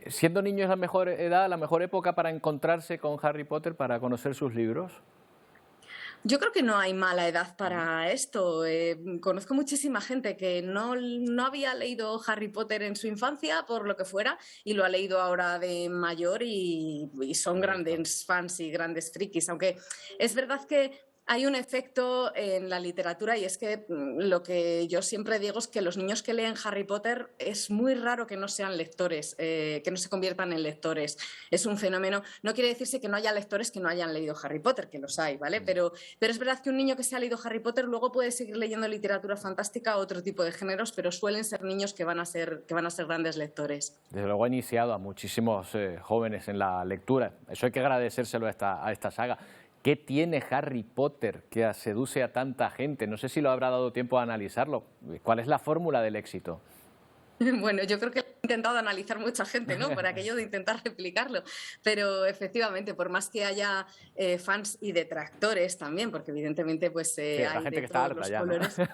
Speaker 1: ¿Siendo niño es la mejor edad, la mejor época para encontrarse con Harry Potter, para conocer sus libros?
Speaker 18: Yo creo que no hay mala edad para esto. Conozco muchísima gente que no había leído Harry Potter en su infancia, por lo que fuera, y lo ha leído ahora de mayor y son grandes fans y grandes frikis. Aunque es verdad que hay un efecto en la literatura y es que lo que yo siempre digo es que los niños que leen Harry Potter es muy raro que no sean lectores, que no se conviertan en lectores. Es un fenómeno. No quiere decirse que no haya lectores que no hayan leído Harry Potter, que los hay, ¿vale? Pero es verdad que un niño que se ha leído Harry Potter luego puede seguir leyendo literatura fantástica o otro tipo de géneros, pero suelen ser niños que van a ser grandes lectores.
Speaker 1: Desde luego ha iniciado a muchísimos jóvenes en la lectura. Eso hay que agradecérselo a esta saga. ¿Qué tiene Harry Potter que seduce a tanta gente? No sé si lo habrá dado tiempo a analizarlo. ¿Cuál es la fórmula del éxito?
Speaker 18: Bueno, yo creo que he intentado analizar mucha gente, ¿no? Por aquello de intentar replicarlo. Pero efectivamente, por más que haya fans y detractores también, porque evidentemente pues
Speaker 1: sí,
Speaker 18: hay
Speaker 1: gente
Speaker 18: de
Speaker 1: que está
Speaker 18: todos
Speaker 1: harta
Speaker 18: los
Speaker 1: ya,
Speaker 18: colores.
Speaker 1: ¿no?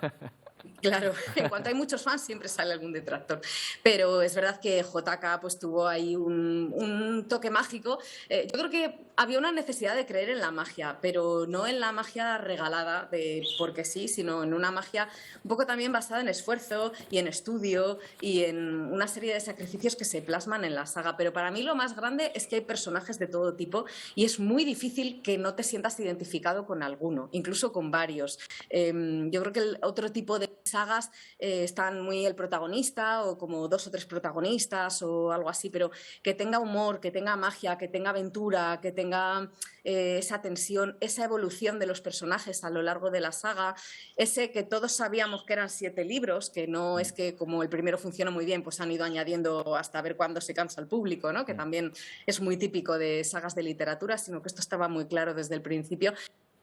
Speaker 18: Claro, en cuanto hay muchos fans siempre sale algún detractor, pero es verdad que JK pues tuvo ahí un toque mágico. Yo creo que había una necesidad de creer en la magia, pero no en la magia regalada porque sí, sino en una magia un poco también basada en esfuerzo y en estudio y en una serie de sacrificios que se plasman en la saga. Pero para mí lo más grande es que hay personajes de todo tipo y es muy difícil que no te sientas identificado con alguno, incluso con varios. Yo creo que el otro tipo de sagas están muy el protagonista o como 2 o 3 protagonistas o algo así, pero que tenga humor, que tenga magia, que tenga aventura, que tenga esa tensión, esa evolución de los personajes a lo largo de la saga, ese que todos sabíamos que eran 7 libros, que no es que como el primero funciona muy bien, pues han ido añadiendo hasta ver cuándo se cansa el público, ¿no? Que también es muy típico de sagas de literatura, sino que esto estaba muy claro desde el principio.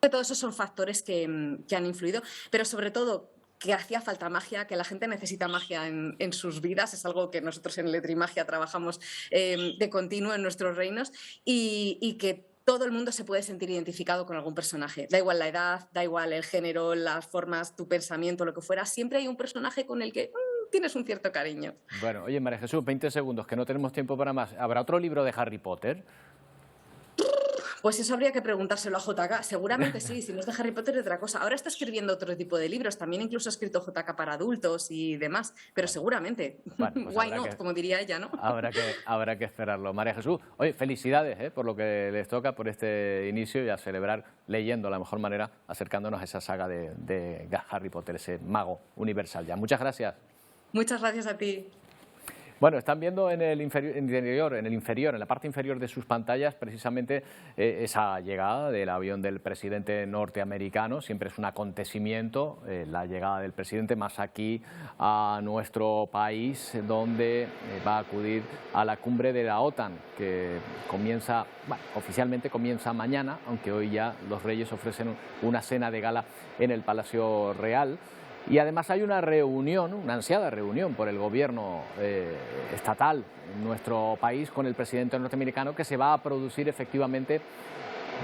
Speaker 18: Todos esos son factores que han influido, pero sobre todo que hacía falta magia, que la gente necesita magia en sus vidas, es algo que nosotros en Letrimagia trabajamos de continuo en nuestros reinos y que todo el mundo se puede sentir identificado con algún personaje, da igual la edad, da igual el género, las formas, tu pensamiento, lo que fuera, siempre hay un personaje con el que tienes un cierto cariño.
Speaker 1: Bueno, oye María Jesús, 20 segundos, que no tenemos tiempo para más. ¿Habrá otro libro de Harry Potter?
Speaker 18: Pues eso habría que preguntárselo a JK. Seguramente sí, si no es de Harry Potter es otra cosa. Ahora está escribiendo otro tipo de libros, también incluso ha escrito JK para adultos y demás, pero seguramente. Bueno, pues why not, como diría ella, ¿no?
Speaker 1: Habrá que esperarlo. María Jesús, oye, felicidades por lo que les toca, por este inicio y a celebrar leyendo la mejor manera, acercándonos a esa saga de Harry Potter, ese mago universal ya. Muchas gracias.
Speaker 18: Muchas gracias a ti.
Speaker 1: Bueno, están viendo en la parte inferior de sus pantallas precisamente esa llegada del avión del presidente norteamericano. Siempre es un acontecimiento la llegada del presidente, más aquí a nuestro país, donde va a acudir a la cumbre de la OTAN, que comienza, oficialmente comienza mañana, aunque hoy ya los reyes ofrecen una cena de gala en el Palacio Real. Y además hay una reunión, una ansiada reunión por el gobierno estatal en nuestro país con el presidente norteamericano, que se va a producir efectivamente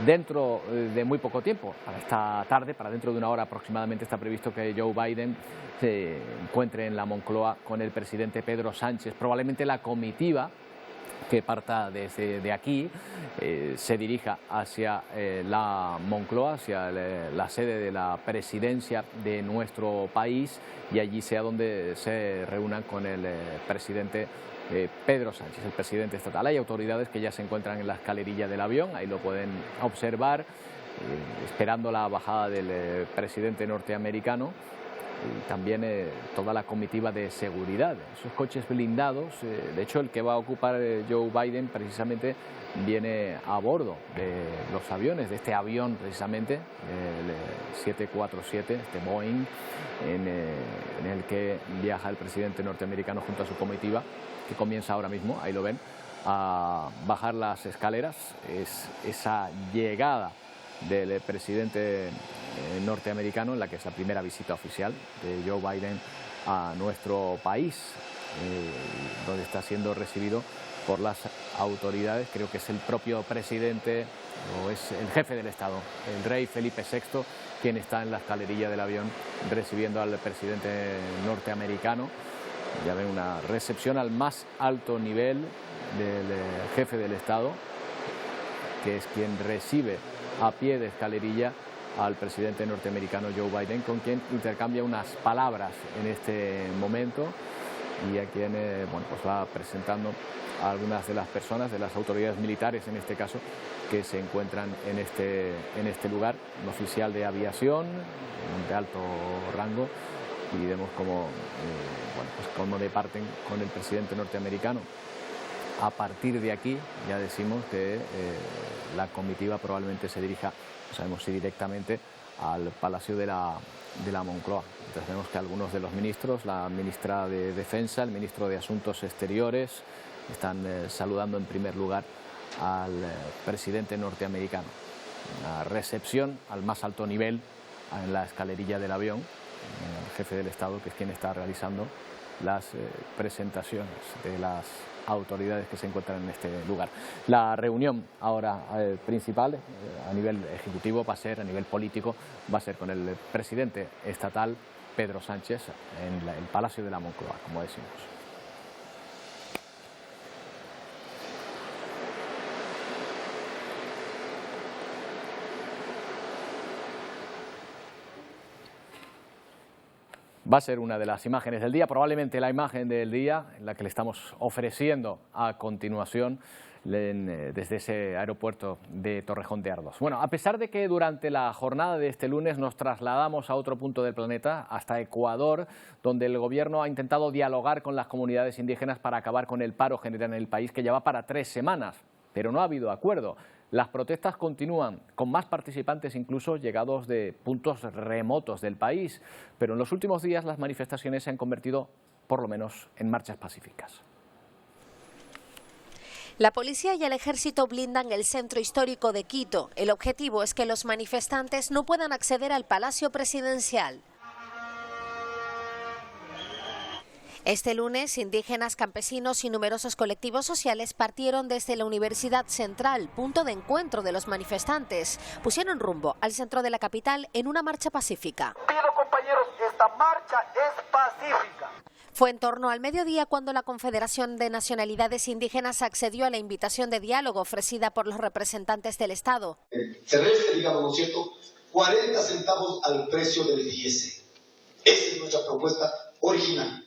Speaker 1: dentro de muy poco tiempo. Para esta tarde, para dentro de una hora aproximadamente, está previsto que Joe Biden se encuentre en la Moncloa con el presidente Pedro Sánchez. Probablemente la comitiva que parta desde aquí se dirija hacia la Moncloa, hacia la sede de la presidencia de nuestro país, y allí sea donde se reúnan con el presidente Pedro Sánchez, el presidente estatal. Hay autoridades que ya se encuentran en la escalerilla del avión, ahí lo pueden observar, esperando la bajada del presidente norteamericano. Y también toda la comitiva de seguridad, esos coches blindados. De hecho, el que va a ocupar Joe Biden precisamente viene a bordo de los aviones, de este avión precisamente, el 747, este Boeing, en el que viaja el presidente norteamericano junto a su comitiva, que comienza ahora mismo, ahí lo ven, a bajar las escaleras. Es esa llegada del presidente norteamericano, en la que es la primera visita oficial de Joe Biden a nuestro país, donde está siendo recibido por las autoridades. Creo que es el propio presidente, o es el jefe del Estado, el rey Felipe VI, quien está en la escalerilla del avión recibiendo al presidente norteamericano. Ya ven, una recepción al más alto nivel del jefe del Estado, que es quien recibe a pie de escalerilla al presidente norteamericano Joe Biden, con quien intercambia unas palabras en este momento. y a quien bueno, pues va presentando a algunas de las personas, de las autoridades militares en este caso, que se encuentran en este lugar, un oficial de aviación de alto rango, y vemos cómo, bueno, pues cómo departen con el presidente norteamericano. A partir de aquí ya decimos que la comitiva probablemente se dirija, no sabemos si directamente, al Palacio de la Moncloa. Entonces vemos que algunos de los ministros, la ministra de Defensa, el ministro de Asuntos Exteriores, están saludando en primer lugar al presidente norteamericano. Una recepción al más alto nivel en la escalerilla del avión, el jefe del Estado, que es quien está realizando las presentaciones de las autoridades que se encuentran en este lugar. La reunión ahora principal a nivel ejecutivo va a ser, a nivel político, va a ser con el presidente estatal Pedro Sánchez en el Palacio de la Moncloa, como decimos. Va a ser una de las imágenes del día, probablemente la imagen del día en la que le estamos ofreciendo a continuación desde ese aeropuerto de Torrejón de Ardoz. Bueno, a pesar de que durante la jornada de este lunes nos trasladamos a otro punto del planeta, hasta Ecuador, donde el gobierno ha intentado dialogar con las comunidades indígenas para acabar con el paro general en el país, que ya va para 3 semanas, pero no ha habido acuerdo. Las protestas continúan, con más participantes incluso llegados de puntos remotos del país, pero en los últimos días las manifestaciones se han convertido, por lo menos, en marchas pacíficas.
Speaker 8: La policía y el ejército blindan el centro histórico de Quito. El objetivo es que los manifestantes no puedan acceder al Palacio Presidencial. Este lunes, indígenas, campesinos y numerosos colectivos sociales partieron desde la Universidad Central, punto de encuentro de los manifestantes. Pusieron rumbo al centro de la capital en una marcha pacífica.
Speaker 19: Pido, compañeros, esta marcha es pacífica.
Speaker 8: Fue en torno al mediodía cuando la Confederación de Nacionalidades Indígenas accedió a la invitación de diálogo ofrecida por los representantes del Estado.
Speaker 20: Se reste, digamos, ¿no es cierto?, 40 centavos al precio del diésel. Esa es nuestra propuesta original.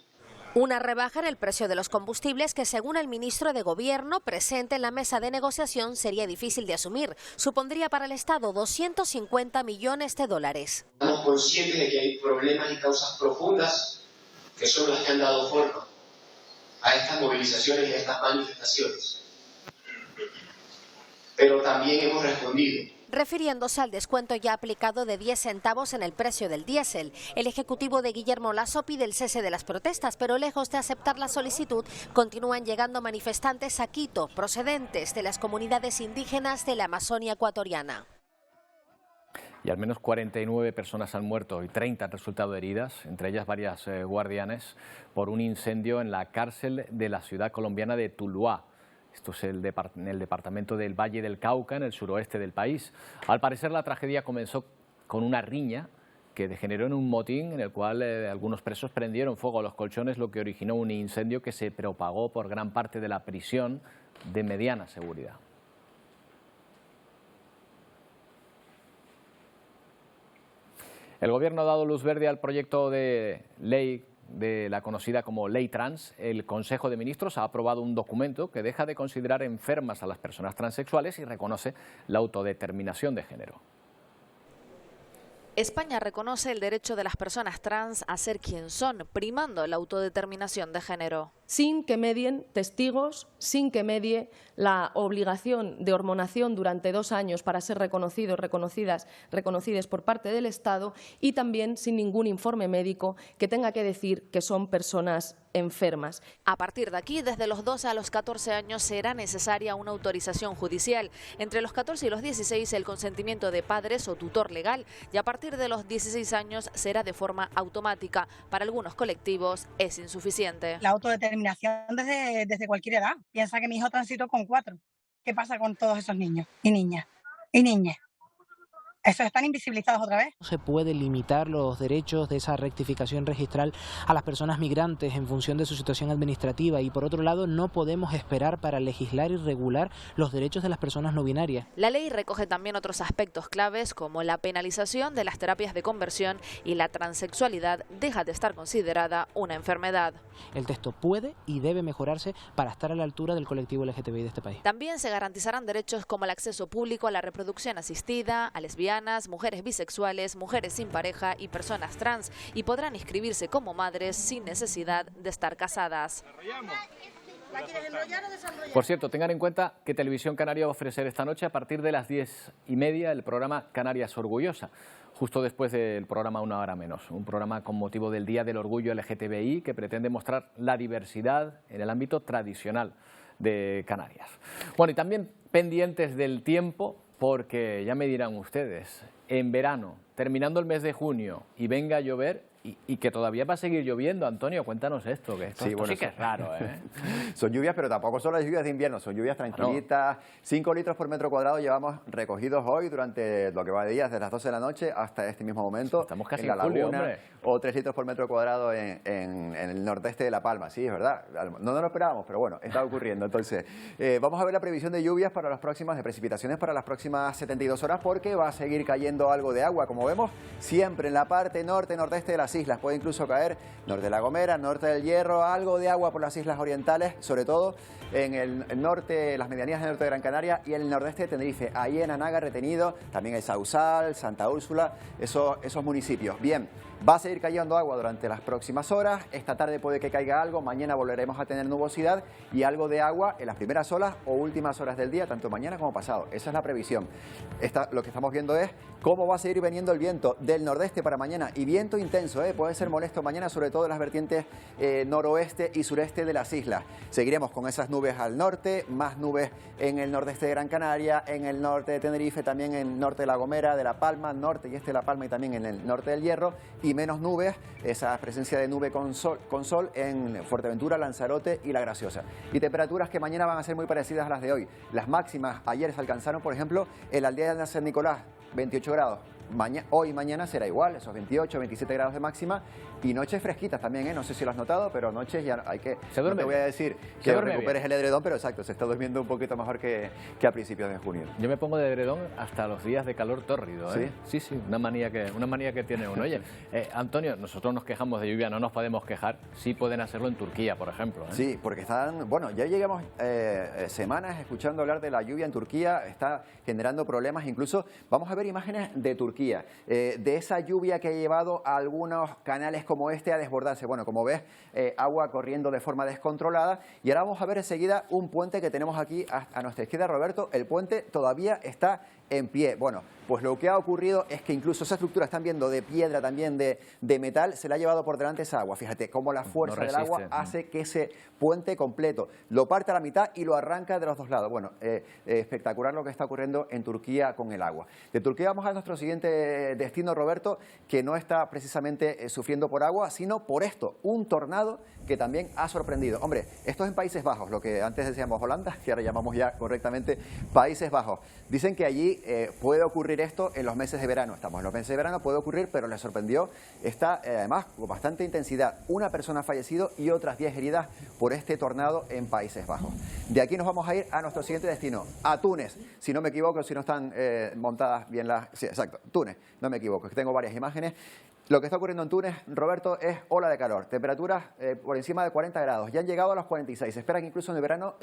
Speaker 8: Una rebaja en el precio de los combustibles que, según el ministro de Gobierno presente en la mesa de negociación, sería difícil de asumir. Supondría para el Estado 250 millones de dólares.
Speaker 20: Estamos conscientes de que hay problemas y causas profundas que son las que han dado forma a estas movilizaciones y a estas manifestaciones. Pero también hemos respondido.
Speaker 8: Refiriéndose al descuento ya aplicado de 10 centavos en el precio del diésel. El ejecutivo de Guillermo Lasso pide el cese de las protestas, pero lejos de aceptar la solicitud, continúan llegando manifestantes a Quito, procedentes de las comunidades indígenas de la Amazonia ecuatoriana.
Speaker 1: Y al menos 49 personas han muerto y 30 han resultado heridas, entre ellas varias guardianes, por un incendio en la cárcel de la ciudad colombiana de Tuluá. Esto es en el departamento del Valle del Cauca, en el suroeste del país. Al parecer la tragedia comenzó con una riña que degeneró en un motín en el cual algunos presos prendieron fuego a los colchones, lo que originó un incendio que se propagó por gran parte de la prisión de mediana seguridad. El gobierno ha dado luz verde al proyecto de ley de la conocida como Ley Trans. El Consejo de Ministros ha aprobado un documento que deja de considerar enfermas a las personas transexuales y reconoce la autodeterminación de género.
Speaker 21: España reconoce el derecho de las personas trans a ser quien son, primando la autodeterminación de género.
Speaker 22: Sin que medien testigos, sin que medie la obligación de hormonación durante 2 años para ser reconocidos, reconocidas por parte del Estado, y también sin ningún informe médico que tenga que decir que son personas enfermas.
Speaker 21: A partir de aquí, desde los 2 a los 14 años será necesaria una autorización judicial. Entre los 14 y los 16 el consentimiento de padres o tutor legal, y a partir de los 16 años será de forma automática. Para algunos colectivos es insuficiente.
Speaker 23: La autodeterminación desde cualquier edad. Piensa que mi hijo transitó con 4. ¿Qué pasa con todos esos niños y niñas? Esos están invisibilizados otra vez.
Speaker 2: Se puede limitar los derechos de esa rectificación registral a las personas migrantes en función de su situación administrativa y por otro lado no podemos esperar para legislar y regular los derechos de las personas no binarias.
Speaker 21: La ley recoge también otros aspectos claves como la penalización de las terapias de conversión y la transexualidad deja de estar considerada una enfermedad.
Speaker 2: El texto puede y debe mejorarse para estar a la altura del colectivo LGTBI de este país.
Speaker 21: También se garantizarán derechos como el acceso público a la reproducción asistida, a lesbianas, mujeres bisexuales, mujeres sin pareja y personas trans, y podrán inscribirse como madres sin necesidad de estar casadas.
Speaker 1: Por cierto, tengan en cuenta que Televisión Canaria va a ofrecer esta noche a partir de las 10:30 el programa Canarias Orgullosa, justo después del programa Una Hora Menos, un programa con motivo del Día del Orgullo LGTBI que pretende mostrar la diversidad en el ámbito tradicional de Canarias. Bueno, y también pendientes del tiempo, porque ya me dirán ustedes, en verano, terminando el mes de junio y venga a llover, y que todavía va a seguir lloviendo. Antonio, cuéntanos esto, que esto sí que es raro, ¿eh?
Speaker 3: Son lluvias, pero tampoco son las lluvias de invierno, son lluvias tranquilitas. 5 litros por metro cuadrado llevamos recogidos hoy durante lo que va de días, desde las 12 de la noche hasta este mismo momento.
Speaker 1: Estamos casi
Speaker 3: en la
Speaker 1: julio,
Speaker 3: laguna,
Speaker 1: hombre.
Speaker 3: O 3 litros por metro cuadrado en el nordeste de La Palma. Sí, es verdad, no nos lo esperábamos, pero bueno, está ocurriendo. Entonces, vamos a ver la previsión de lluvias para las próximas, de precipitaciones para las próximas 72 horas, porque va a seguir cayendo algo de agua, como vemos, siempre en la parte norte-nordeste de las islas. Puede incluso caer norte de La Gomera, norte del Hierro, algo de agua por las islas orientales, sobre todo en el norte, las medianías del norte de Gran Canaria y en el nordeste de Tenerife. Ahí en Anaga retenido, también el Sausal, Santa Úrsula, esos municipios. Bien, va a seguir cayendo agua durante las próximas horas. Esta tarde puede que caiga algo, mañana volveremos a tener nubosidad y algo de agua en las primeras horas o últimas horas del día, tanto mañana como pasado. Esa es la previsión. Lo que estamos viendo es cómo va a seguir viniendo el viento del nordeste para mañana, y viento intenso, puede ser molesto mañana, sobre todo en las vertientes noroeste y sureste de las islas. Seguiremos con esas nubes al norte, más nubes en el nordeste de Gran Canaria, en el norte de Tenerife, también en el norte de La Gomera, de La Palma, norte y este de La Palma y también en el norte del Hierro, y menos nubes, esa presencia de nube con sol en Fuerteventura, Lanzarote y La Graciosa. Y temperaturas que mañana van a ser muy parecidas a las de hoy. Las máximas ayer se alcanzaron, por ejemplo, en la aldea de San Nicolás, 28 grados. Hoy y mañana será igual, esos 28, 27 grados de máxima, y noches fresquitas también, no sé si lo has notado, pero noches ya hay que... No te voy a decir que recuperes el edredón, pero exacto, se está durmiendo un poquito mejor que a principios de junio.
Speaker 1: Yo me pongo de edredón hasta los días de calor tórrido, ¿eh? Sí, una manía que tiene uno. Oye, Antonio, nosotros nos quejamos de lluvia, no nos podemos quejar, sí pueden hacerlo en Turquía, por ejemplo, ¿eh?
Speaker 3: Sí, porque ya llegamos semanas escuchando hablar de la lluvia en Turquía, está generando problemas, incluso vamos a ver imágenes de Turquía, de esa lluvia que ha llevado a algunos canales como este a desbordarse. Bueno, como ves, agua corriendo de forma descontrolada. Y ahora vamos a ver enseguida un puente que tenemos aquí a nuestra izquierda, Roberto. El puente todavía está en pie. Bueno, pues lo que ha ocurrido es que incluso esa estructura, están viendo, de piedra, también de metal, se le ha llevado por delante esa agua. Fíjate cómo la fuerza del agua hace que ese puente completo lo parte a la mitad y lo arranca de los dos lados. Bueno, espectacular lo que está ocurriendo en Turquía con el agua. De Turquía vamos a nuestro siguiente destino, Roberto, que no está precisamente sufriendo por agua, sino por esto, un tornado que también ha sorprendido. Hombre, esto es en Países Bajos, lo que antes decíamos Holanda, que ahora llamamos ya correctamente Países Bajos. Dicen que allí puede ocurrir esto en los meses de verano. Estamos en los meses de verano, puede ocurrir, pero les sorprendió. Está además con bastante intensidad. Una persona ha fallecido y otras 10 heridas por este tornado en Países Bajos. De aquí nos vamos a ir a nuestro siguiente destino, a Túnez. Si no me equivoco, si no están montadas bien las... Sí, exacto, Túnez, no me equivoco, que tengo varias imágenes. Lo que está ocurriendo en Túnez, Roberto, es ola de calor, temperaturas por encima de 40 grados, ya han llegado a los 46, se espera que incluso en el verano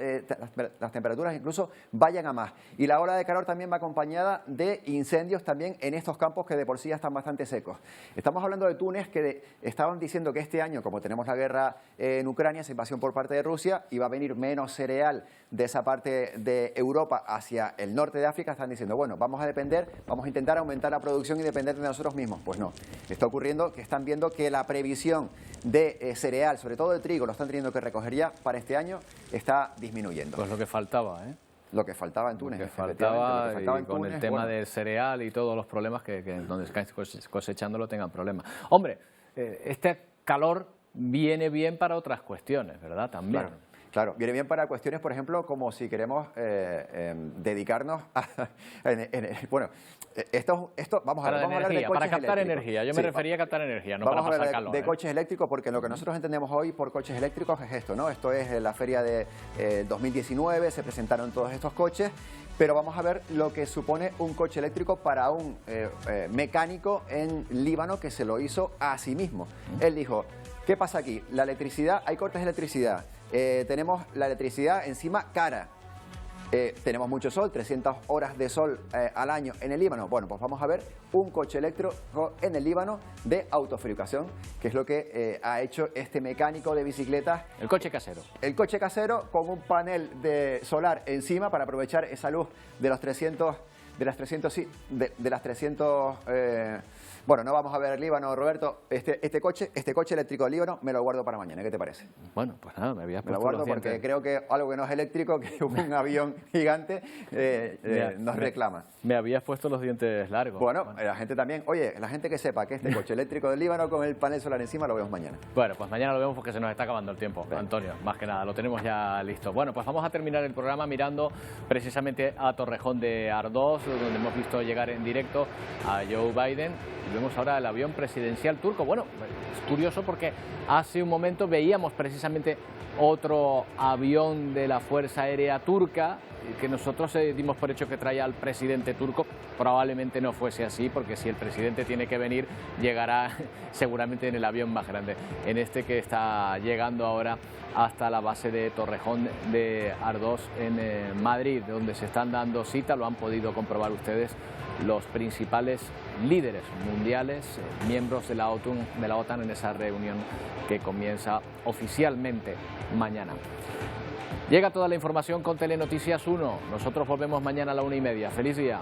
Speaker 3: las temperaturas incluso vayan a más. Y la ola de calor también va acompañada de incendios también en estos campos que de por sí ya están bastante secos. Estamos hablando de Túnez, que estaban diciendo que este año, como tenemos la guerra en Ucrania, esa invasión por parte de Rusia, iba a venir menos cereal de esa parte de Europa hacia el norte de África. Están diciendo, bueno, vamos a intentar aumentar la producción y depender de nosotros mismos. Pues no, está ocurriendo que están viendo que la previsión de cereal, sobre todo de trigo, lo están teniendo que recoger ya para este año, está disminuyendo.
Speaker 1: Pues lo que faltaba, ¿eh?
Speaker 3: Lo que faltaba en Túnez.
Speaker 1: Lo que faltaba y con el tema del cereal y todos los problemas que donde están cosechándolo tengan problemas. Hombre, este calor viene bien para otras cuestiones, ¿verdad? También.
Speaker 3: Claro. Claro, viene bien para cuestiones, por ejemplo, como si queremos dedicarnos a... bueno, esto vamos a hablar de coches
Speaker 1: para captar
Speaker 3: eléctricos.
Speaker 1: energía. Yo me refería a captar energía, no
Speaker 3: vamos
Speaker 1: para pasar
Speaker 3: a hablar
Speaker 1: calor.
Speaker 3: de coches eléctricos, porque lo que nosotros entendemos hoy por coches eléctricos es esto, ¿no? Esto es la feria de 2019, se presentaron todos estos coches, pero vamos a ver lo que supone un coche eléctrico para un mecánico en Líbano que se lo hizo a sí mismo. Él dijo, ¿qué pasa aquí? La electricidad, hay cortes de electricidad, tenemos la electricidad encima cara. Tenemos mucho sol, 300 horas de sol al año en el Líbano. Bueno, pues vamos a ver un coche eléctrico en el Líbano de autofabricación, que es lo que ha hecho este mecánico de bicicletas.
Speaker 1: El coche casero.
Speaker 3: El coche casero con un panel de solar encima para aprovechar esa luz de los 300... bueno, no vamos a ver el Líbano, Roberto. Este coche eléctrico del Líbano me lo guardo para mañana. ¿Qué te parece?
Speaker 1: Bueno, pues nada, me habías puesto
Speaker 3: me lo guardo
Speaker 1: los dientes.
Speaker 3: porque creo que algo que no es eléctrico, que un avión gigante nos reclama.
Speaker 1: Me habías puesto los dientes largos.
Speaker 3: Bueno, la gente también. Oye, la gente que sepa que este coche eléctrico del Líbano con el panel solar encima lo vemos mañana.
Speaker 1: Bueno, pues mañana lo vemos porque se nos está acabando el tiempo, Antonio. Más que nada, lo tenemos ya listo. Bueno, pues vamos a terminar el programa mirando precisamente a Torrejón de Ardós, donde hemos visto llegar en directo a Joe Biden. Y vemos ahora el avión presidencial turco. Bueno, es curioso porque hace un momento veíamos precisamente otro avión de la Fuerza Aérea Turca que nosotros dimos por hecho que traía al presidente turco. Probablemente no fuese así, porque si el presidente tiene que venir, llegará seguramente en el avión más grande, en este que está llegando ahora hasta la base de Torrejón de Ardós en Madrid, donde se están dando cita, lo han podido comprobar ustedes, los principales líderes mundiales, miembros de la OTAN en esa reunión que comienza oficialmente mañana. Llega toda la información con Telenoticias 1. Nosotros volvemos mañana a la 1:30. ¡Feliz día!